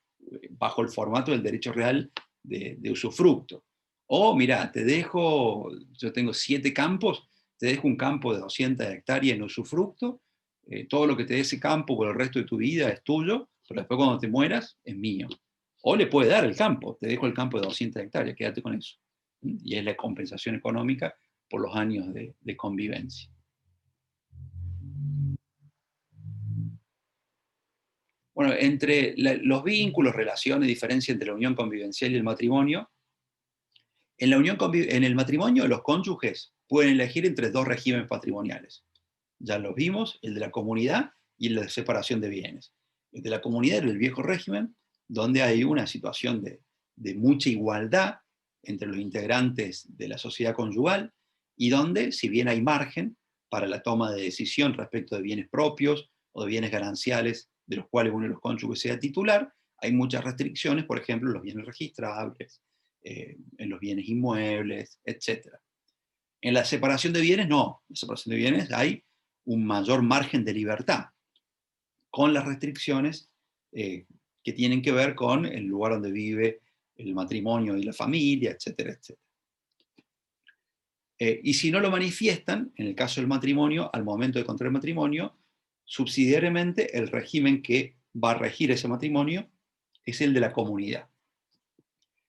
bajo el formato del derecho real de usufructo. O mira, te dejo, yo tengo 7 campos, te dejo un campo de 200 hectáreas en usufructo, todo lo que te dé ese campo por el resto de tu vida es tuyo, pero después cuando te mueras es mío. O le puede dar el campo, te dejo el campo de 200 hectáreas, quédate con eso. Y es la compensación económica por los años de convivencia. Bueno, entre los vínculos, relaciones, diferencia entre la unión convivencial y el matrimonio, en el matrimonio los cónyuges pueden elegir entre 2 regímenes patrimoniales. Ya los vimos, el de la comunidad y el de separación de bienes. El de la comunidad era el viejo régimen, donde hay una situación de mucha igualdad entre los integrantes de la sociedad conyugal y donde, si bien hay margen para la toma de decisión respecto de bienes propios o de bienes gananciales de los cuales uno de los cónyuges sea titular, hay muchas restricciones, por ejemplo, en los bienes registrables, en los bienes inmuebles, etc. En la separación de bienes, no. En la separación de bienes hay un mayor margen de libertad, con las restricciones que tienen que ver con el lugar donde vive el matrimonio y la familia, etcétera, etcétera. Y si no lo manifiestan, en el caso del matrimonio, al momento de contraer matrimonio, subsidiariamente el régimen que va a regir ese matrimonio es el de la comunidad.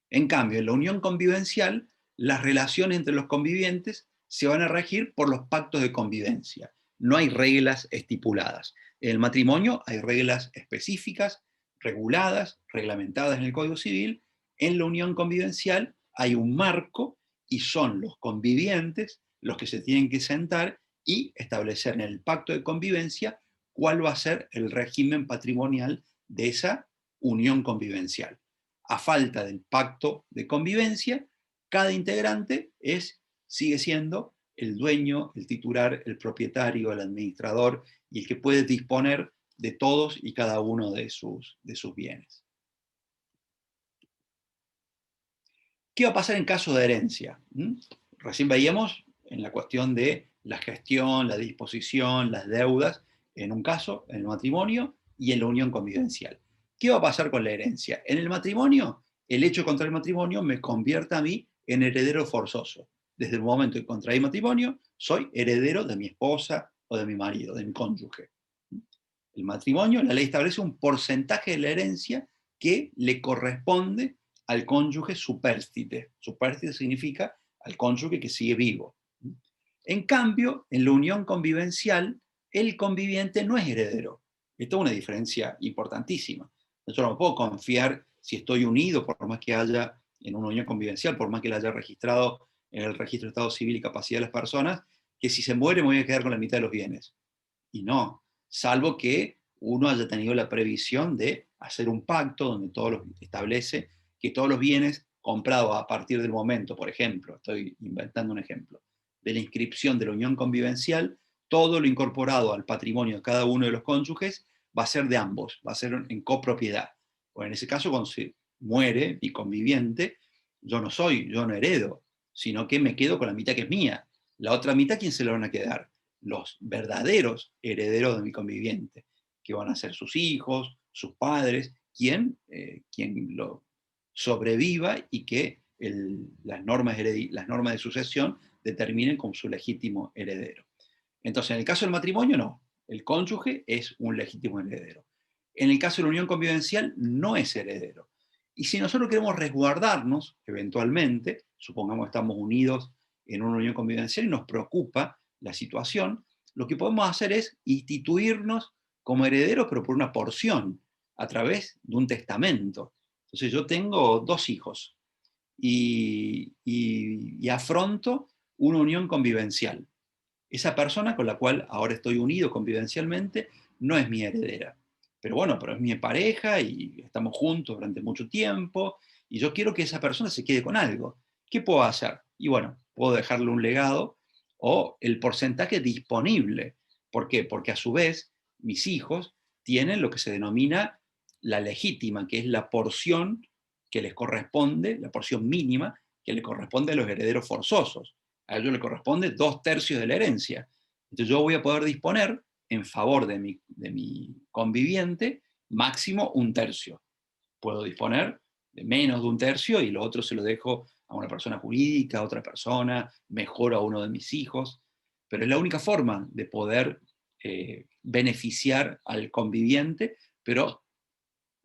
En cambio, en la unión convivencial, las relaciones entre los convivientes se van a regir por los pactos de convivencia. No hay reglas estipuladas. En el matrimonio hay reglas específicas, reguladas, reglamentadas en el Código Civil. En la unión convivencial hay un marco y son los convivientes los que se tienen que sentar y establecer en el pacto de convivencia cuál va a ser el régimen patrimonial de esa unión convivencial. A falta del pacto de convivencia, cada integrante sigue siendo el dueño, el titular, el propietario, el administrador y el que puede disponer de todos y cada uno de sus bienes. ¿Qué va a pasar en caso de herencia? Recién veíamos en la cuestión de la gestión, la disposición, las deudas, en un caso, en el matrimonio y en la unión convivencial. ¿Qué va a pasar con la herencia? En el matrimonio, el hecho de contraer matrimonio me convierte a mí en heredero forzoso. Desde el momento que contraí matrimonio, soy heredero de mi esposa o de mi marido, de mi cónyuge. El matrimonio, la ley establece un porcentaje de la herencia que le corresponde al cónyuge supérstite. Supérstite significa al cónyuge que sigue vivo. En cambio, en la unión convivencial, el conviviente no es heredero. Esto es una diferencia importantísima. Yo no puedo confiar si estoy unido, por más que haya en una unión convivencial, por más que la haya registrado en el registro de Estado Civil y Capacidad de las Personas, que si se muere me voy a quedar con la mitad de los bienes. Y no, salvo que uno haya tenido la previsión de hacer un pacto donde establece que todos los bienes comprados a partir del momento, por ejemplo, estoy inventando un ejemplo, de la inscripción de la unión convivencial, todo lo incorporado al patrimonio de cada uno de los cónyuges va a ser de ambos, va a ser en copropiedad. O en ese caso, cuando se muere mi conviviente, yo no heredo, sino que me quedo con la mitad que es mía. La otra mitad, ¿quién se la van a quedar? Los verdaderos herederos de mi conviviente, que van a ser sus hijos, sus padres, quien lo sobreviva y que las normas de sucesión determinen como su legítimo heredero. Entonces, en el caso del matrimonio, no. El cónyuge es un legítimo heredero. En el caso de la unión convivencial, no es heredero. Y si nosotros queremos resguardarnos, eventualmente, supongamos que estamos unidos en una unión convivencial y nos preocupa la situación, lo que podemos hacer es instituirnos como herederos, pero por una porción, a través de un testamento. Entonces yo tengo 2 hijos y afronto una unión convivencial. Esa persona con la cual ahora estoy unido convivencialmente no es mi heredera. Pero es mi pareja y estamos juntos durante mucho tiempo y yo quiero que esa persona se quede con algo. ¿Qué puedo hacer? Y puedo dejarle un legado o el porcentaje disponible. ¿Por qué? Porque a su vez mis hijos tienen lo que se denomina la legítima, que es la porción que les corresponde, la porción mínima que le corresponde a los herederos forzosos. A ellos le corresponde 2/3 de la herencia. Entonces yo voy a poder disponer en favor de mi conviviente máximo 1/3. Puedo disponer de menos de 1/3 y lo otro se lo dejo a una persona jurídica, a otra persona, mejor a uno de mis hijos. Pero es la única forma de poder beneficiar al conviviente, pero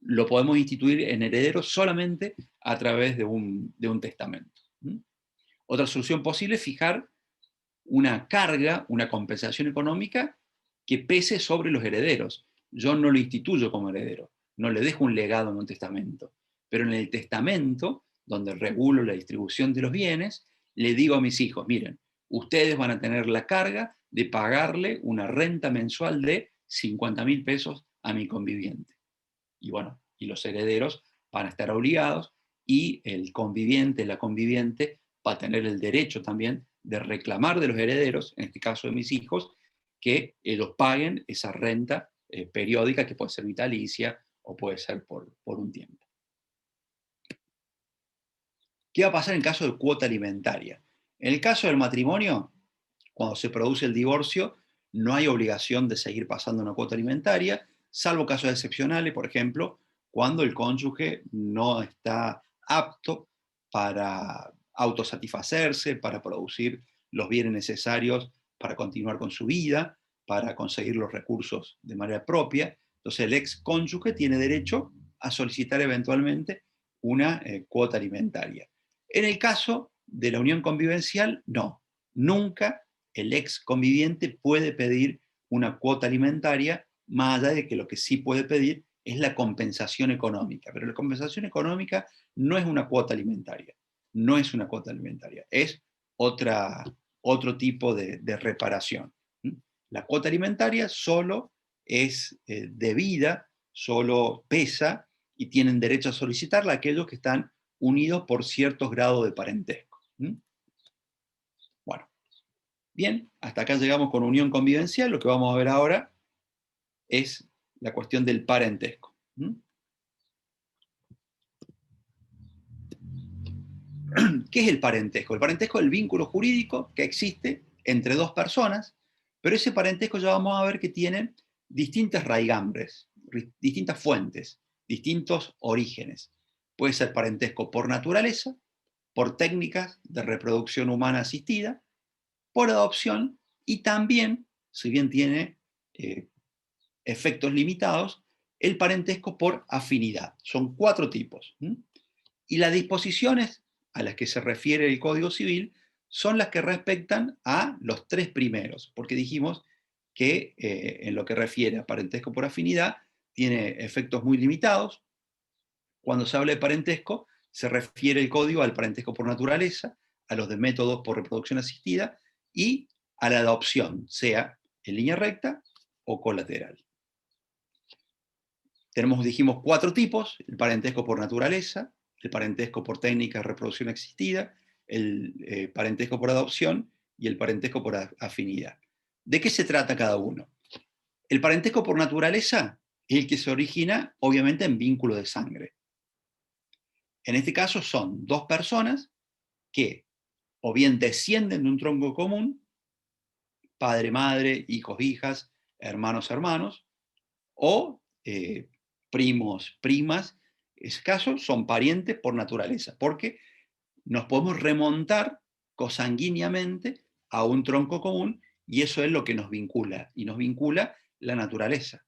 lo podemos instituir en herederos solamente a través de un testamento. Otra solución posible es fijar una carga, una compensación económica que pese sobre los herederos. Yo no lo instituyo como heredero, no le dejo un legado en un testamento, pero en el testamento, donde regulo la distribución de los bienes, le digo a mis hijos, miren, ustedes van a tener la carga de pagarle una renta mensual de 50.000 pesos a mi conviviente. Y los herederos van a estar obligados y el conviviente, la conviviente, va a tener el derecho también de reclamar de los herederos, en este caso de mis hijos, que ellos paguen esa renta periódica, que puede ser vitalicia o puede ser por un tiempo. ¿Qué va a pasar en caso de cuota alimentaria? En el caso del matrimonio, cuando se produce el divorcio, no hay obligación de seguir pasando una cuota alimentaria, salvo casos excepcionales, por ejemplo, cuando el cónyuge no está apto para autosatisfacerse, para producir los bienes necesarios para continuar con su vida, para conseguir los recursos de manera propia. Entonces el ex cónyuge tiene derecho a solicitar eventualmente una cuota alimentaria. En el caso de la unión convivencial, no. Nunca el ex conviviente puede pedir una cuota alimentaria, más allá de que lo que sí puede pedir es la compensación económica. Pero la compensación económica no es una cuota alimentaria, no es una cuota alimentaria, es otro tipo de reparación. La cuota alimentaria solo es debida, solo pesa y tienen derecho a solicitarla aquellos que están unidos por ciertos grados de parentesco. Bueno, bien, hasta acá llegamos con unión convivencial. Lo que vamos a ver ahora es la cuestión del parentesco. ¿Qué es el parentesco? El parentesco es el vínculo jurídico que existe entre dos personas, pero ese parentesco ya vamos a ver que tiene distintas raigambres, distintas fuentes, distintos orígenes. Puede ser parentesco por naturaleza, por técnicas de reproducción humana asistida, por adopción y también, si bien tiene efectos limitados, el parentesco por afinidad. Son 4 tipos. Y las disposiciones a las que se refiere el Código Civil son las que respectan a los 3 primeros, porque dijimos que en lo que refiere a parentesco por afinidad tiene efectos muy limitados. Cuando se habla de parentesco, se refiere el código al parentesco por naturaleza, a los de métodos por reproducción asistida y a la adopción, sea en línea recta o colateral. Dijimos 4 tipos: el parentesco por naturaleza, el parentesco por técnica de reproducción asistida, el parentesco por adopción y el parentesco por afinidad. ¿De qué se trata cada uno? El parentesco por naturaleza es el que se origina, obviamente, en vínculo de sangre. En este caso son 2 personas que o bien descienden de un tronco común, padre, madre, hijos, hijas, hermanos, hermanos, o primos, primas. En ese caso son parientes por naturaleza, porque nos podemos remontar consanguíneamente a un tronco común y eso es lo que nos vincula, y nos vincula la naturaleza.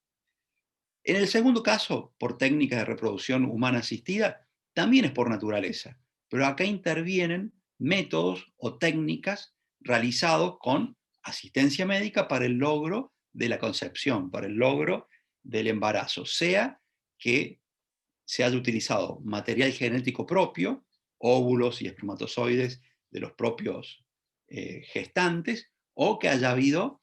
En el segundo caso, por técnicas de reproducción humana asistida, también es por naturaleza, pero acá intervienen métodos o técnicas realizados con asistencia médica para el logro de la concepción, para el logro del embarazo, sea que se haya utilizado material genético propio, óvulos y espermatozoides de los propios gestantes, o que haya habido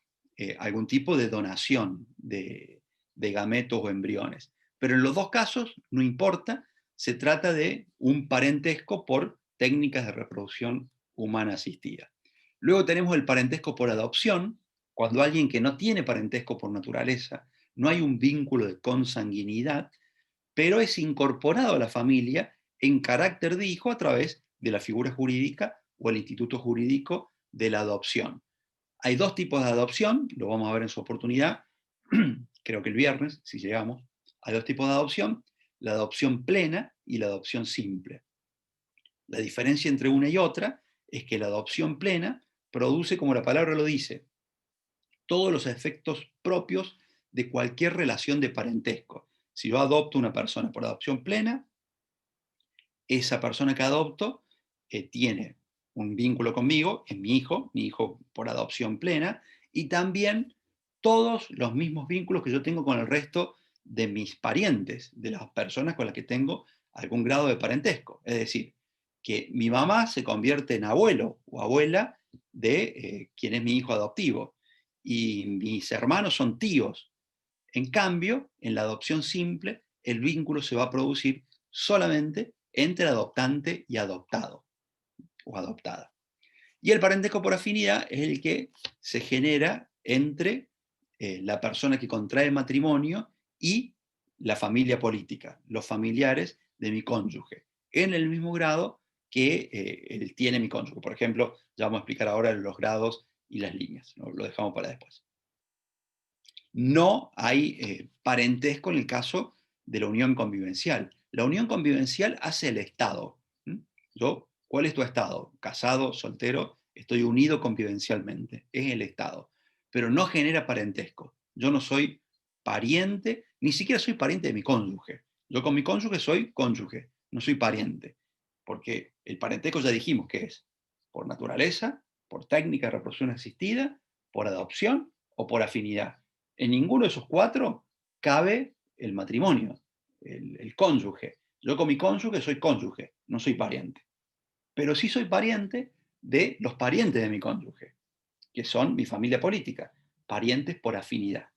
algún tipo de donación de gametos o embriones. Pero en los 2 casos, no importa, se trata de un parentesco por técnicas de reproducción humana asistida. Luego tenemos el parentesco por adopción, cuando alguien que no tiene parentesco por naturaleza, no hay un vínculo de consanguinidad, pero es incorporado a la familia en carácter de hijo a través de la figura jurídica o el instituto jurídico de la adopción. Hay 2 tipos de adopción, lo vamos a ver en su oportunidad, creo que el viernes, si llegamos. Hay 2 tipos de adopción: la adopción plena y la adopción simple. La diferencia entre una y otra es que la adopción plena produce, como la palabra lo dice, todos los efectos propios de cualquier relación de parentesco. Si yo adopto una persona por adopción plena, esa persona que adopto tiene un vínculo conmigo, es mi hijo por adopción plena, y también todos los mismos vínculos que yo tengo con el resto de mis parientes, de las personas con las que tengo algún grado de parentesco. Es decir, que mi mamá se convierte en abuelo o abuela de quien es mi hijo adoptivo, y mis hermanos son tíos. En cambio, en la adopción simple, el vínculo se va a producir solamente entre adoptante y adoptado o adoptada. Y el parentesco por afinidad es el que se genera entre la persona que contrae matrimonio y la familia política, los familiares de mi cónyuge, en el mismo grado que él tiene mi cónyuge. Por ejemplo, ya vamos a explicar ahora los grados y las líneas, ¿no? Lo dejamos para después. No hay parentesco en el caso de la unión convivencial. La unión convivencial hace el Estado. ¿Cuál es tu estado? Casado, soltero, estoy unido convivencialmente. Es el Estado. Pero no genera parentesco. Yo no soy pariente, ni siquiera soy pariente de mi cónyuge. Yo con mi cónyuge soy cónyuge, no soy pariente. Porque el parentesco ya dijimos que es por naturaleza, por técnica de reproducción asistida, por adopción o por afinidad. En ninguno de esos cuatro cabe el matrimonio, el cónyuge. Yo con mi cónyuge soy cónyuge, no soy pariente. Pero sí soy pariente de los parientes de mi cónyuge, que son mi familia política, parientes por afinidad.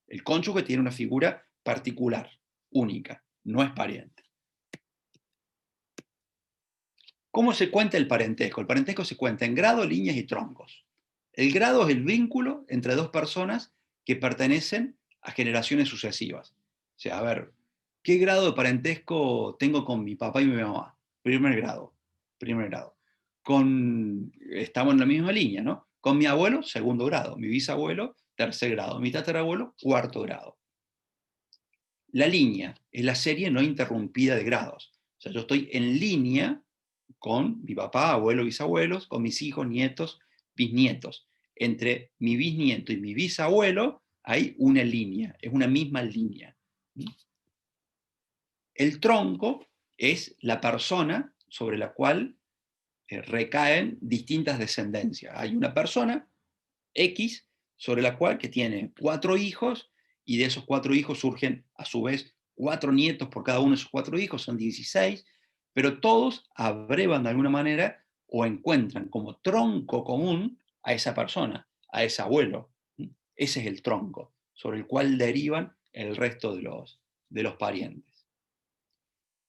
El cónyuge tiene una figura particular, única, no es pariente. ¿Cómo se cuenta el parentesco? El parentesco se cuenta en grado, líneas y troncos. El grado es el vínculo entre dos personas que pertenecen a generaciones sucesivas. O sea, a ver, ¿qué grado de parentesco tengo con mi papá y mi mamá? Primer grado. Primer grado. Estamos en la misma línea, ¿no? Con mi abuelo, segundo grado. Mi bisabuelo, tercer grado. Mi tatarabuelo, cuarto grado. La línea es la serie no interrumpida de grados. O sea, yo estoy en línea con mi papá, abuelo, bisabuelos, con mis hijos, nietos, bisnietos. Entre mi bisnieto y mi bisabuelo hay una línea, es una misma línea. El tronco es la persona sobre la cual recaen distintas descendencias. Hay una persona, X, sobre la cual que tiene 4 hijos, y de esos 4 hijos surgen a su vez 4 nietos por cada uno de esos 4 hijos, son 16, pero todos abrevan de alguna manera o encuentran como tronco común a esa persona, a ese abuelo. Ese es el tronco, sobre el cual derivan el resto de los parientes.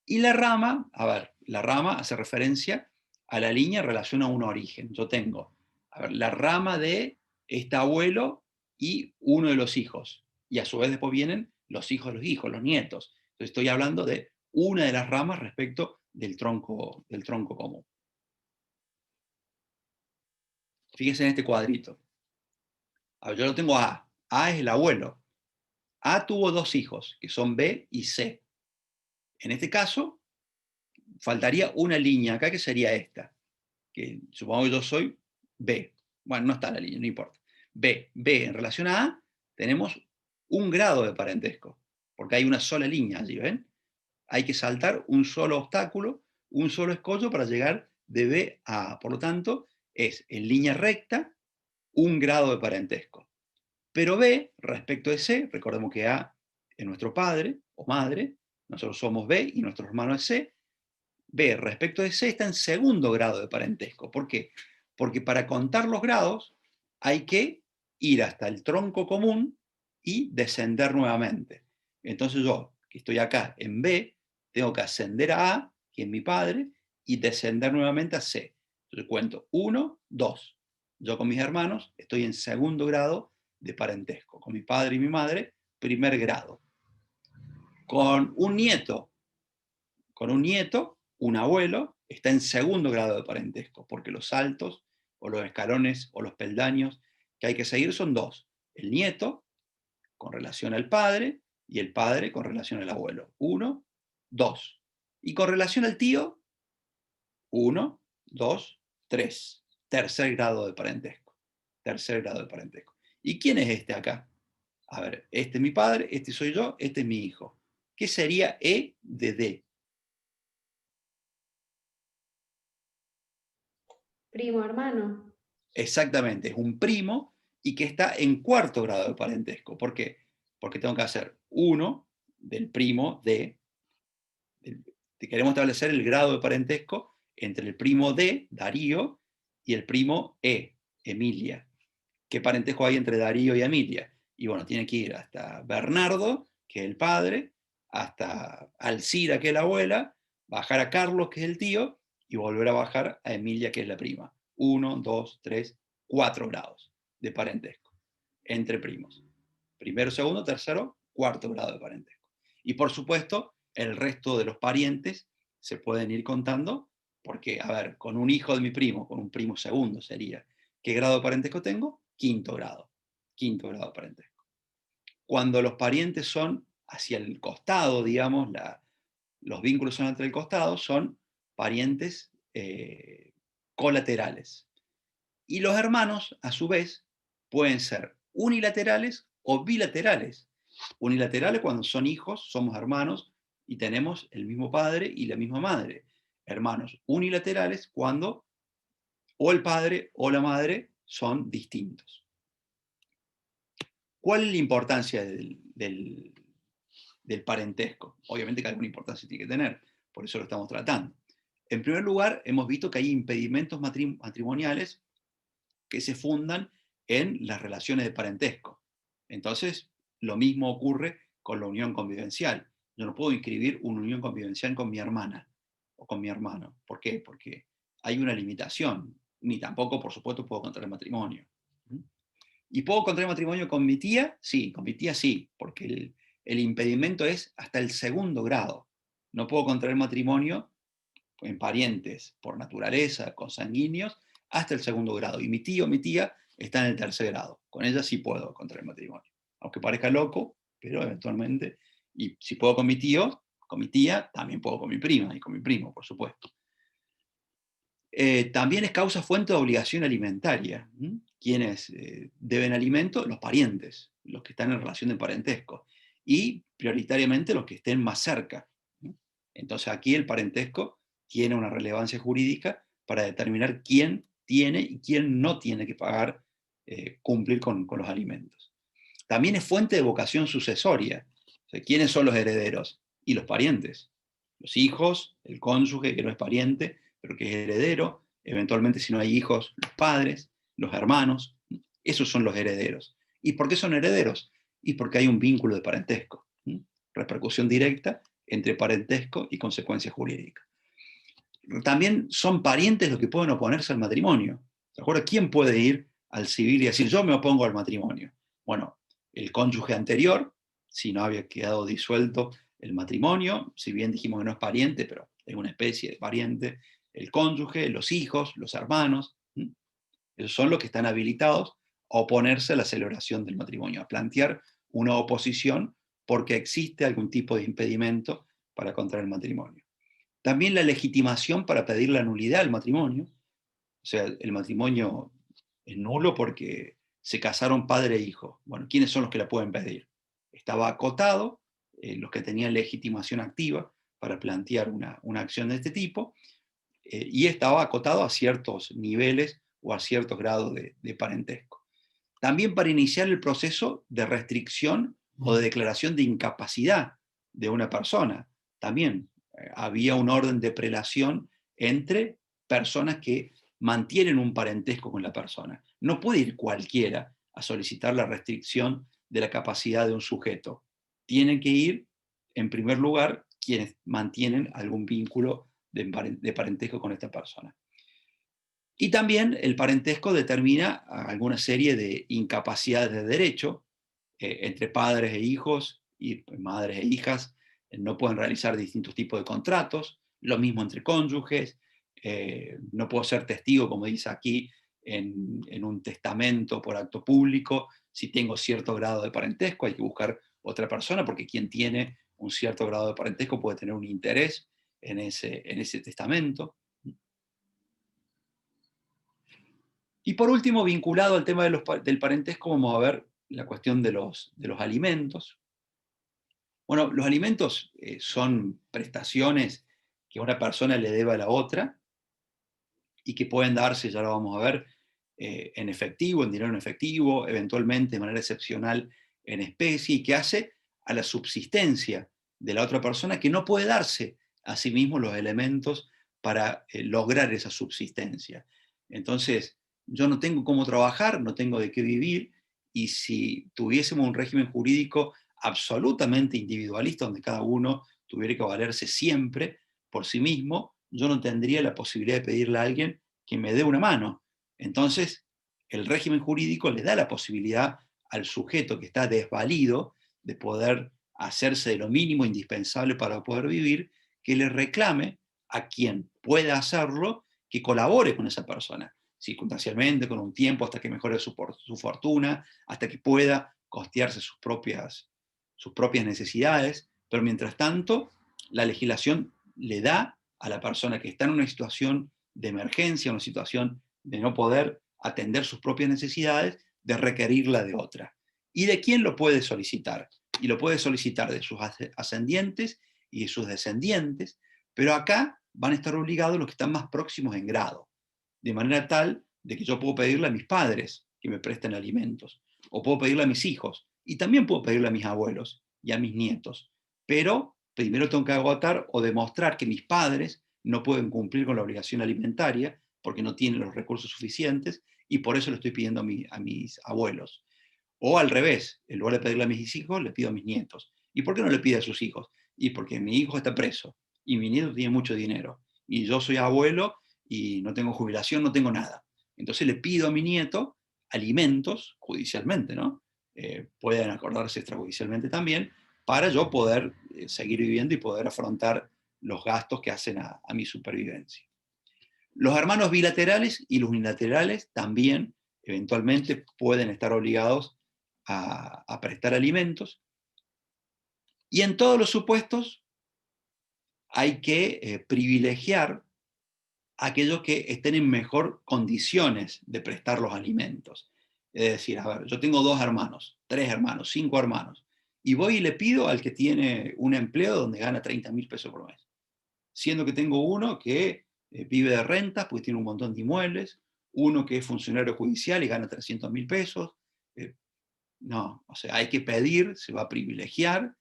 Y la rama, a ver, la rama hace referencia a la línea en relación a un origen. Yo tengo, a ver, la rama de este abuelo y uno de los hijos. Y a su vez después vienen los hijos de los hijos, los nietos. Entonces estoy hablando de una de las ramas respecto del tronco común. Fíjense en este cuadrito. A ver, yo lo tengo A. A es el abuelo. A tuvo 2 hijos, que son B y C. En este caso, faltaría una línea acá, que sería esta, que supongo que yo soy B. Bueno, no está la línea, no importa. B en relación a A, tenemos un grado de parentesco, porque hay una sola línea allí, ¿ven? Hay que saltar un solo obstáculo, un solo escollo para llegar de B a A. Por lo tanto, es en línea recta un grado de parentesco. Pero B, respecto de C, recordemos que A es nuestro padre o madre, nosotros somos B y nuestro hermano es C. B, respecto de C, está en segundo grado de parentesco. ¿Por qué? Porque para contar los grados hay que ir hasta el tronco común y descender nuevamente. Entonces yo, que estoy acá en B, tengo que ascender a A, que es mi padre, y descender nuevamente a C. Entonces cuento 1, 2. Yo con mis hermanos estoy en segundo grado de parentesco. Con mi padre y mi madre, primer grado. Con un nieto, un abuelo, está en segundo grado de parentesco, porque los saltos o los escalones o los peldaños que hay que seguir son 2. El nieto con relación al padre y el padre con relación al abuelo. 1, 2. Y con relación al tío, 1, 2, 3. Tercer grado de parentesco. Tercer grado de parentesco. ¿Y quién es este acá? A ver, este es mi padre, este soy yo, este es mi hijo. ¿Qué sería E de D? Primo hermano. Exactamente, es un primo y que está en cuarto grado de parentesco. ¿Por qué? Porque tengo que hacer 1 del primo de... Queremos establecer el grado de parentesco entre el primo D, Darío, y el primo E, Emilia. ¿Qué parentesco hay entre Darío y Emilia? Y bueno, tiene que ir hasta Bernardo, que es el padre, hasta Alcira, que es la abuela, bajar a Carlos, que es el tío, y volver a bajar a Emilia, que es la prima. 1, 2, 3, 4 grados de parentesco entre primos. Primero, segundo, tercero, cuarto grado de parentesco. Y por supuesto, el resto de los parientes se pueden ir contando, porque, a ver, con un hijo de mi primo, con un primo segundo sería, ¿qué grado de parentesco tengo? Quinto grado de parentesco. Cuando los parientes son hacia el costado, digamos, los vínculos son entre el costado, son parientes colaterales. Y los hermanos, a su vez, pueden ser unilaterales o bilaterales. Unilaterales cuando son hijos, somos hermanos y tenemos el mismo padre y la misma madre. Hermanos unilaterales cuando o el padre o la madre son distintos. ¿Cuál es la importancia del parentesco? Obviamente que alguna importancia tiene que tener, por eso lo estamos tratando. En primer lugar, hemos visto que hay impedimentos matrimoniales que se fundan en las relaciones de parentesco. Entonces, lo mismo ocurre con la unión convivencial. Yo no puedo inscribir una unión convivencial con mi hermana o con mi hermano. ¿Por qué? Porque hay una limitación. Ni tampoco, por supuesto, puedo contraer matrimonio. ¿Y puedo contraer matrimonio con mi tía? Sí, con mi tía sí, porque el impedimento es hasta el segundo grado. No puedo contraer matrimonio en parientes por naturaleza, consanguíneos, hasta el segundo grado. Y mi tío o mi tía está en el tercer grado. Con ella sí puedo contraer matrimonio. Aunque parezca loco, pero eventualmente. Y si puedo con mi tío, con mi tía, también puedo con mi prima y con mi primo, por supuesto. También es causa fuente de obligación alimentaria. ¿Quiénes deben alimento? Los parientes, los que están en relación de parentesco. Y prioritariamente los que estén más cerca. Entonces aquí el parentesco tiene una relevancia jurídica para determinar quién tiene y quién no tiene que pagar, cumplir con los alimentos. También es fuente de vocación sucesoria. O sea, ¿quiénes son los herederos? Y los parientes. Los hijos, el cónyuge que no es pariente, pero que es heredero, eventualmente si no hay hijos, los padres, los hermanos, esos son los herederos. ¿Y por qué son herederos? Y porque hay un vínculo de parentesco, repercusión directa entre parentesco y consecuencia jurídica. También son parientes los que pueden oponerse al matrimonio. ¿De acuerdo? ¿Quién puede ir al civil y decir, yo me opongo al matrimonio? Bueno, el cónyuge anterior, si no había quedado disuelto el matrimonio, si bien dijimos que no es pariente, pero es una especie de pariente, el cónyuge, los hijos, los hermanos, esos son los que están habilitados a oponerse a la celebración del matrimonio, a plantear una oposición porque existe algún tipo de impedimento para contraer el matrimonio. También la legitimación para pedir la nulidad del matrimonio, o sea, el matrimonio es nulo porque se casaron padre e hijo. Bueno, ¿quiénes son los que la pueden pedir? Estaba acotado, los que tenían legitimación activa para plantear una acción de este tipo, y estaba acotado a ciertos niveles o a ciertos grados de parentesco. También para iniciar el proceso de restricción o de declaración de incapacidad de una persona. También había un orden de prelación entre personas que mantienen un parentesco con la persona. No puede ir cualquiera a solicitar la restricción de la capacidad de un sujeto. Tienen que ir, en primer lugar, quienes mantienen algún vínculo de parentesco con esta persona. Y también el parentesco determina alguna serie de incapacidades de derecho entre padres e hijos y madres e hijas. No pueden realizar distintos tipos de contratos, lo mismo entre cónyuges. No puedo ser testigo, como dice aquí, en un testamento por acto público. Si tengo cierto grado de parentesco, hay que buscar otra persona, porque quien tiene un cierto grado de parentesco puede tener un interés en ese testamento. Y por último, vinculado al tema del parentesco, vamos a ver la cuestión de los alimentos. Bueno, los alimentos son prestaciones que una persona le debe a la otra y que pueden darse, ya lo vamos a ver, en efectivo, en dinero en efectivo, eventualmente de manera excepcional en especie, y que hace a la subsistencia de la otra persona que no puede darse a sí mismo los elementos para lograr esa subsistencia. Entonces, yo no tengo cómo trabajar, no tengo de qué vivir, y si tuviésemos un régimen jurídico absolutamente individualista, donde cada uno tuviera que valerse siempre, por sí mismo, yo no tendría la posibilidad de pedirle a alguien que me dé una mano. Entonces, el régimen jurídico le da la posibilidad al sujeto que está desvalido de poder hacerse de lo mínimo indispensable para poder vivir, que le reclame a quien pueda hacerlo, que colabore con esa persona, circunstancialmente, con un tiempo, hasta que mejore su fortuna, hasta que pueda costearse sus propias necesidades, pero mientras tanto, la legislación le da a la persona que está en una situación de emergencia, una situación de no poder atender sus propias necesidades, de requerirla de otra. ¿Y de quién lo puede solicitar? Y lo puede solicitar de sus ascendientes y de sus descendientes, pero acá van a estar obligados los que están más próximos en grado, de manera tal de que yo puedo pedirle a mis padres que me presten alimentos, o puedo pedirle a mis hijos, y también puedo pedirle a mis abuelos y a mis nietos, pero primero tengo que agotar o demostrar que mis padres no pueden cumplir con la obligación alimentaria porque no tienen los recursos suficientes, y por eso le estoy pidiendo a mis abuelos. O al revés, en lugar de pedirle a mis hijos, le pido a mis nietos. ¿Y por qué no le pide a sus hijos? Y porque mi hijo está preso, y mi nieto tiene mucho dinero, y yo soy abuelo y no tengo jubilación, no tengo nada. Entonces le pido a mi nieto alimentos judicialmente, ¿no? Pueden acordarse extrajudicialmente también, para yo poder seguir viviendo y poder afrontar los gastos que hacen a mi supervivencia. Los hermanos bilaterales y los unilaterales también eventualmente pueden estar obligados a prestar alimentos, y en todos los supuestos hay que privilegiar a aquellos que estén en mejor condiciones de prestar los alimentos. Es decir, a ver, yo tengo 2 hermanos, 3 hermanos, 5 hermanos, y voy y le pido al que tiene un empleo donde gana 30.000 pesos por mes, siendo que tengo uno que vive de rentas porque tiene un montón de inmuebles, uno que es funcionario judicial y gana 300.000 pesos. No, o sea, hay que pedir, se va a privilegiar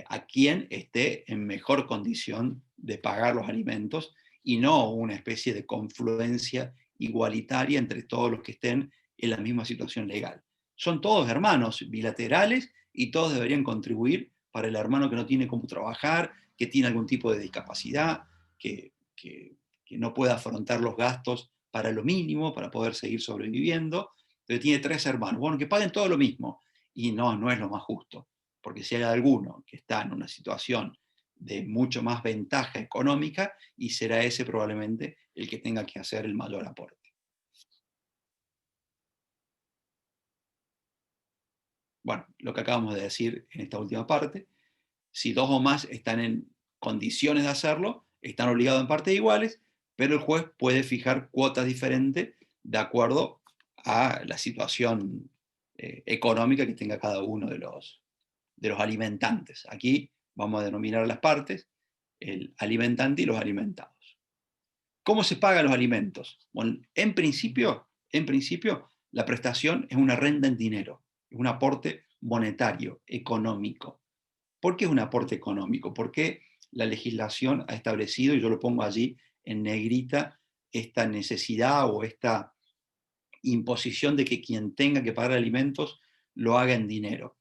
a quien esté en mejor condición de pagar los alimentos, y no una especie de confluencia igualitaria entre todos los que estén en la misma situación legal. Son todos hermanos bilaterales y todos deberían contribuir para el hermano que no tiene cómo trabajar, que tiene algún tipo de discapacidad, que no puede afrontar los gastos para lo mínimo, para poder seguir sobreviviendo. Entonces tiene 3 hermanos. Bueno, que paguen todo lo mismo. Y no es lo más justo, porque si hay alguno que está en una situación de mucho más ventaja económica, y será ese probablemente el que tenga que hacer el mayor aporte. Bueno, lo que acabamos de decir en esta última parte, si 2 o más están en condiciones de hacerlo, están obligados en partes iguales, pero el juez puede fijar cuotas diferentes de acuerdo a la situación económica que tenga cada uno de los alimentantes. Aquí vamos a denominar las partes, el alimentante y los alimentados. ¿Cómo se pagan los alimentos? Bueno, en principio, la prestación es una renta en dinero, es un aporte monetario, económico. ¿Por qué es un aporte económico? Porque la legislación ha establecido, y yo lo pongo allí en negrita, esta necesidad o esta imposición de que quien tenga que pagar alimentos lo haga en dinero.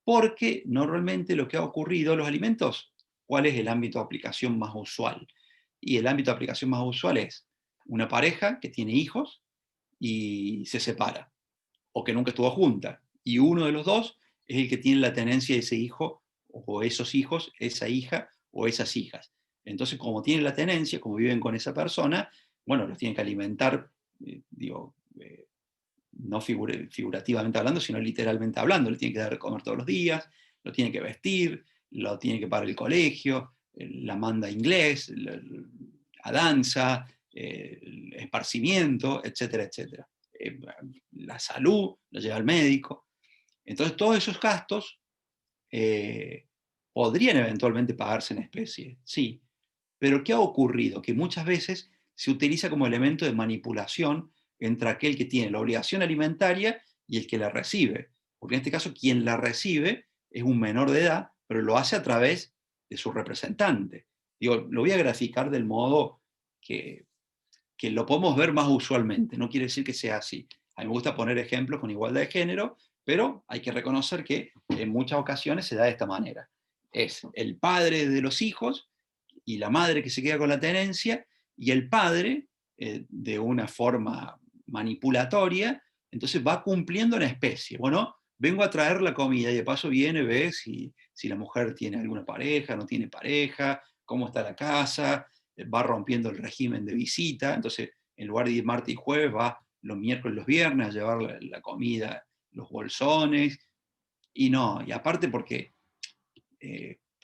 Porque normalmente lo que ha ocurrido, los alimentos, ¿cuál es el ámbito de aplicación más usual? Y el ámbito de aplicación más usual es una pareja que tiene hijos y se separa, o que nunca estuvo junta, y uno de los dos es el que tiene la tenencia de ese hijo, o esos hijos, esa hija o esas hijas. Entonces, como tienen la tenencia, como viven con esa persona, bueno, los tienen que alimentar, no figurativamente hablando, sino literalmente hablando. Le tiene que dar de comer todos los días, lo tiene que vestir, lo tiene que pagar el colegio, la manda a inglés, a danza, el esparcimiento, etcétera, etcétera. La salud, lo lleva al médico. Entonces, todos esos gastos podrían eventualmente pagarse en especie, sí. Pero ¿qué ha ocurrido? Que muchas veces se utiliza como elemento de manipulación entre aquel que tiene la obligación alimentaria y el que la recibe. Porque en este caso quien la recibe es un menor de edad, pero lo hace a través de su representante. Digo, lo voy a graficar del modo que lo podemos ver más usualmente, no quiere decir que sea así. A mí me gusta poner ejemplos con igualdad de género, pero hay que reconocer que en muchas ocasiones se da de esta manera. Es el padre de los hijos y la madre que se queda con la tenencia, y el padre, de una forma manipulatoria, entonces va cumpliendo una especie. Bueno, vengo a traer la comida y de paso viene, ve si la mujer tiene alguna pareja, no tiene pareja, cómo está la casa, va rompiendo el régimen de visita. Entonces, en lugar de ir martes y jueves, va los miércoles y los viernes a llevar la comida, los bolsones. Y no, y aparte porque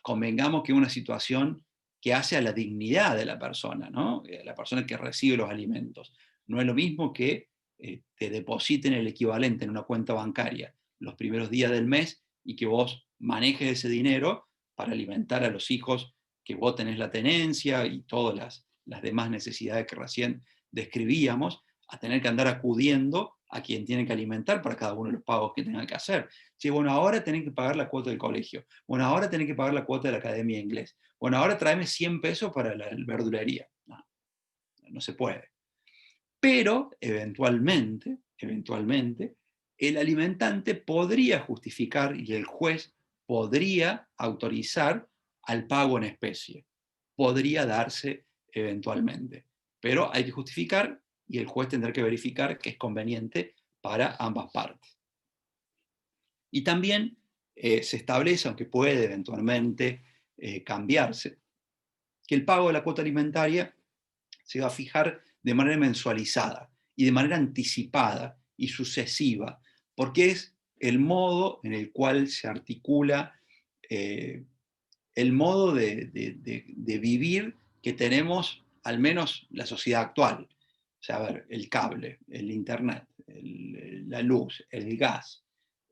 convengamos que es una situación que hace a la dignidad de la persona, ¿no? La persona que recibe los alimentos. No es lo mismo que te depositen el equivalente en una cuenta bancaria los primeros días del mes y que vos manejes ese dinero para alimentar a los hijos que vos tenés la tenencia y todas las demás necesidades que recién describíamos, a tener que andar acudiendo a quien tiene que alimentar para cada uno de los pagos que tengan que hacer. Sí, bueno, ahora tenés que pagar la cuota del colegio. Bueno, ahora tenés que pagar la cuota de la academia de inglés. Bueno, ahora tráeme 100 pesos para la verdulería. No, no se puede. Pero, eventualmente, el alimentante podría justificar y el juez podría autorizar al pago en especie. Podría darse eventualmente. Pero hay que justificar y el juez tendrá que verificar que es conveniente para ambas partes. Y también se establece, aunque puede eventualmente cambiarse, que el pago de la cuota alimentaria se va a fijar de manera mensualizada y de manera anticipada y sucesiva, porque es el modo en el cual se articula el modo de vivir que tenemos, al menos la sociedad actual. O sea, a ver, el cable, el internet, la luz, el gas,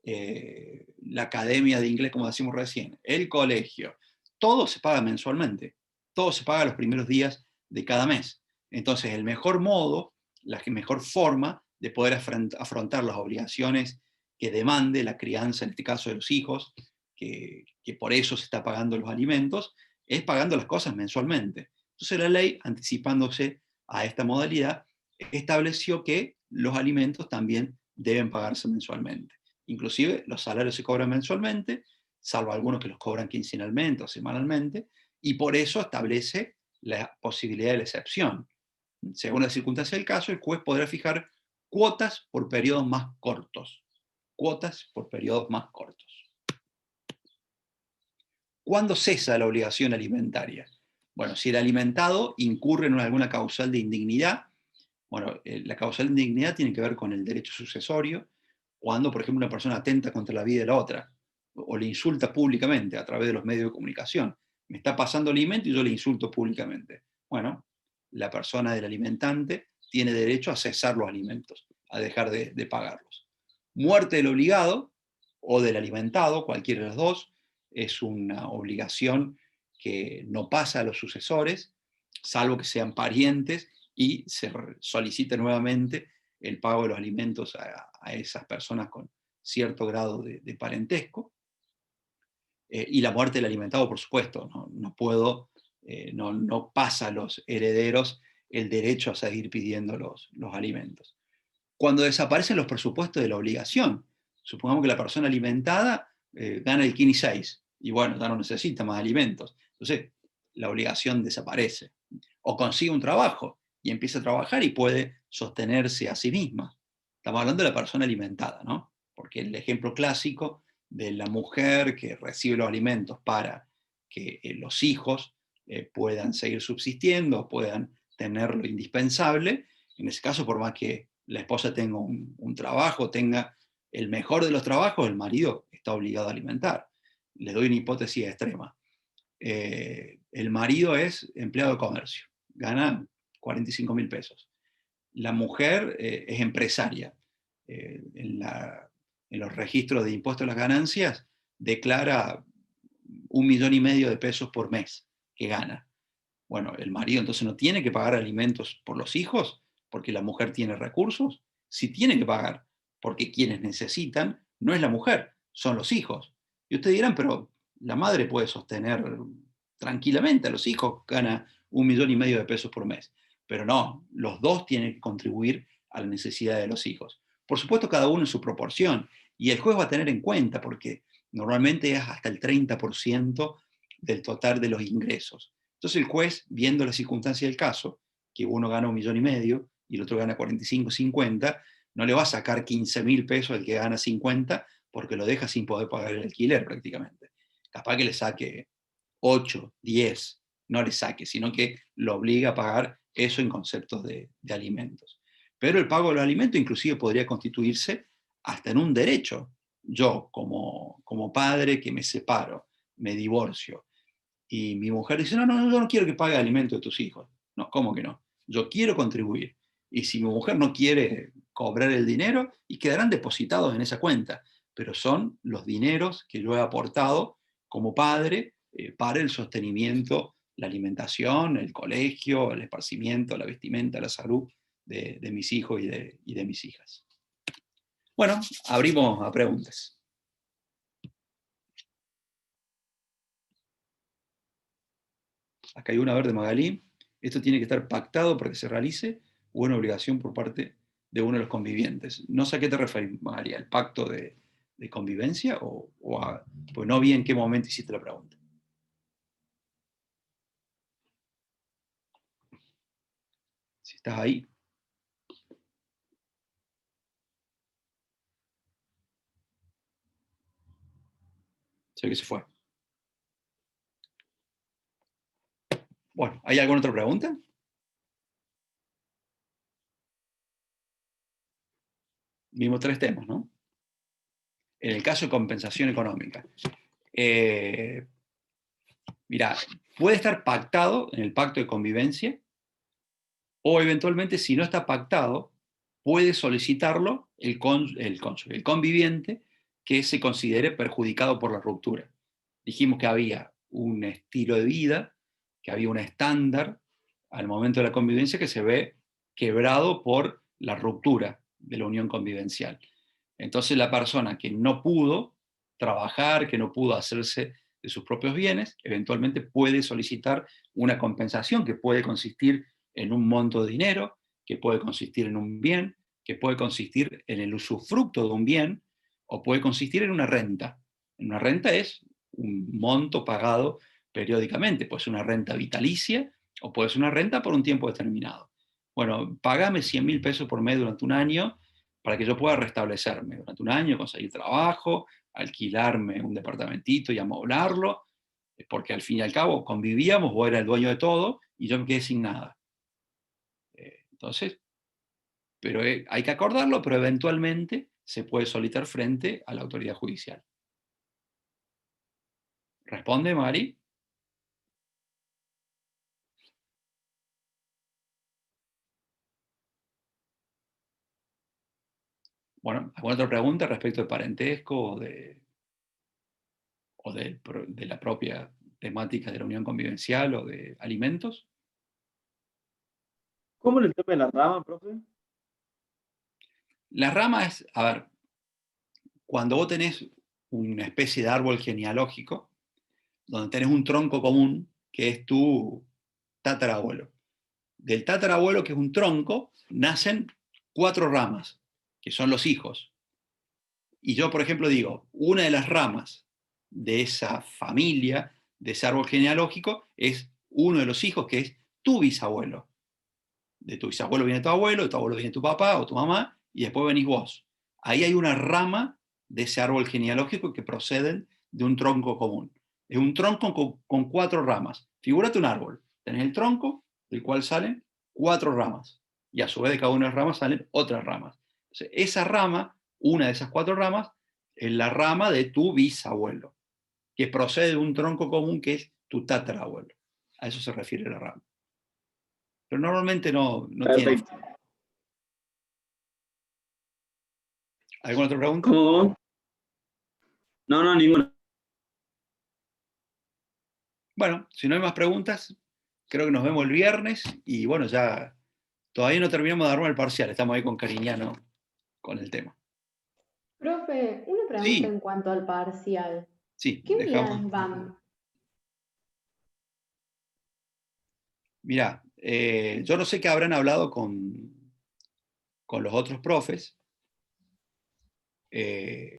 la academia de inglés, como decimos recién, el colegio, todo se paga mensualmente, todo se paga los primeros días de cada mes. Entonces, el mejor modo, la mejor forma de poder afrontar las obligaciones que demande la crianza, en este caso de los hijos, que por eso se está pagando los alimentos, es pagando las cosas mensualmente. Entonces la ley, anticipándose a esta modalidad, estableció que los alimentos también deben pagarse mensualmente. Inclusive los salarios se cobran mensualmente, salvo algunos que los cobran quincenalmente o semanalmente, y por eso establece la posibilidad de la excepción. Según la circunstancia del caso, el juez podrá fijar cuotas por periodos más cortos. Cuotas por periodos más cortos. ¿Cuándo cesa la obligación alimentaria? Bueno, si el alimentado incurre en alguna causal de indignidad, bueno, la causal de indignidad tiene que ver con el derecho sucesorio, cuando, por ejemplo, una persona atenta contra la vida de la otra, o le insulta públicamente a través de los medios de comunicación. Me está pasando alimento y yo le insulto públicamente. Bueno, la persona del alimentante tiene derecho a cesar los alimentos, a dejar de pagarlos. Muerte del obligado o del alimentado, cualquiera de los dos, es una obligación que no pasa a los sucesores, salvo que sean parientes y se solicite nuevamente el pago de los alimentos a esas personas con cierto grado de parentesco. Y la muerte del alimentado, por supuesto, no pasa a los herederos el derecho a seguir pidiendo los alimentos. Cuando desaparecen los presupuestos de la obligación, supongamos que la persona alimentada gana el Kini 6 y bueno, ya no necesita más alimentos. Entonces, la obligación desaparece. O consigue un trabajo y empieza a trabajar y puede sostenerse a sí misma. Estamos hablando de la persona alimentada, ¿no? Porque el ejemplo clásico de la mujer que recibe los alimentos para que los hijos puedan seguir subsistiendo, puedan tener lo indispensable, en ese caso, por más que la esposa tenga un trabajo, tenga el mejor de los trabajos, el marido está obligado a alimentar. Les doy una hipótesis extrema. El marido es empleado de comercio, gana 45.000 pesos. La mujer es empresaria. En los registros de impuestos a las ganancias declara 1,5 millones de pesos por mes que gana. Bueno, el marido entonces no tiene que pagar alimentos por los hijos porque la mujer tiene recursos. Sí tiene que pagar, porque quienes necesitan no es la mujer, son los hijos. Y ustedes dirán, pero la madre puede sostener tranquilamente a los hijos, gana 1,5 millones de pesos por mes. Pero no, los dos tienen que contribuir a la necesidad de los hijos. Por supuesto, cada uno en su proporción. Y el juez va a tener en cuenta, porque normalmente es hasta el 30% del total de los ingresos. Entonces el juez, viendo la circunstancia del caso, que uno gana 1,5 millones y el otro gana 45, 50, no le va a sacar 15.000 pesos al que gana 50 porque lo deja sin poder pagar el alquiler prácticamente. Capaz que le saque 8, 10, no le saque, sino que lo obliga a pagar eso en conceptos de alimentos. Pero el pago de los alimentos inclusive podría constituirse hasta en un derecho. Yo, como padre que me separo, me divorcio, y mi mujer dice, no, no, yo no quiero que pague alimentos de tus hijos. No, ¿cómo que no? Yo quiero contribuir. Y si mi mujer no quiere cobrar el dinero, y quedarán depositados en esa cuenta, pero son los dineros que yo he aportado como padre para el sostenimiento, la alimentación, el colegio, el esparcimiento, la vestimenta, la salud de mis hijos y de mis hijas. Bueno, abrimos a preguntas. Acá hay una verde Magalí. Esto tiene que estar pactado para que se realice o una obligación por parte de uno de los convivientes. No sé a qué te referís, Magalí, al pacto de convivencia o a, pues no vi en qué momento hiciste la pregunta. Si estás ahí. Sé que se fue. Bueno, ¿hay alguna otra pregunta? Vimos 3 temas, ¿no? En el caso de compensación económica. Mira, puede estar pactado en el pacto de convivencia o eventualmente, si no está pactado, puede solicitarlo el conviviente que se considere perjudicado por la ruptura. Dijimos que había un estilo de vida, que había un estándar al momento de la convivencia que se ve quebrado por la ruptura de la unión convivencial. Entonces la persona que no pudo trabajar, que no pudo hacerse de sus propios bienes, eventualmente puede solicitar una compensación que puede consistir en un monto de dinero, que puede consistir en un bien, que puede consistir en el usufructo de un bien, o puede consistir en una renta. Una renta es un monto pagado periódicamente, puede ser una renta vitalicia o puede ser una renta por un tiempo determinado. Bueno, pagame 100.000 pesos por mes durante un año para que yo pueda restablecerme durante un año, conseguir trabajo, alquilarme un departamentito y amoblarlo, porque al fin y al cabo convivíamos, vos eras el dueño de todo y yo me quedé sin nada. Entonces, pero hay que acordarlo, pero eventualmente se puede solicitar frente a la autoridad judicial. ¿Responde, Mari? Bueno, ¿alguna otra pregunta respecto del parentesco de la propia temática de la unión convivencial o de alimentos? ¿Cómo el tema de la rama, profe? La rama es, a ver, cuando vos tenés una especie de árbol genealógico, donde tenés un tronco común, que es tu tatarabuelo. Del tatarabuelo, que es un tronco, nacen 4 ramas, que son los hijos. Y yo, por ejemplo, digo, una de las ramas de esa familia, de ese árbol genealógico, es uno de los hijos, que es tu bisabuelo. De tu bisabuelo viene tu abuelo, de tu abuelo viene tu papá o tu mamá, y después venís vos. Ahí hay una rama de ese árbol genealógico que proceden de un tronco común. Es un tronco con 4 ramas. Figúrate un árbol. Tenés el tronco, del cual salen 4 ramas. Y a su vez de cada una de las ramas salen otras ramas. Entonces, esa rama, una de esas 4 ramas, es la rama de tu bisabuelo, que procede de un tronco común que es tu tatarabuelo. A eso se refiere la rama. Pero normalmente no tiene. Perfecto. ¿Alguna otra pregunta? ¿Cómo? No, ninguna. Bueno, si no hay más preguntas, creo que nos vemos el viernes y bueno, ya todavía no terminamos de armar el parcial, estamos ahí con Cariñano con el tema. Profe, una pregunta Sí, en cuanto al parcial. sí, ¿Qué dejamos. unidades van? Mirá, yo no sé qué habrán hablado con los otros profes.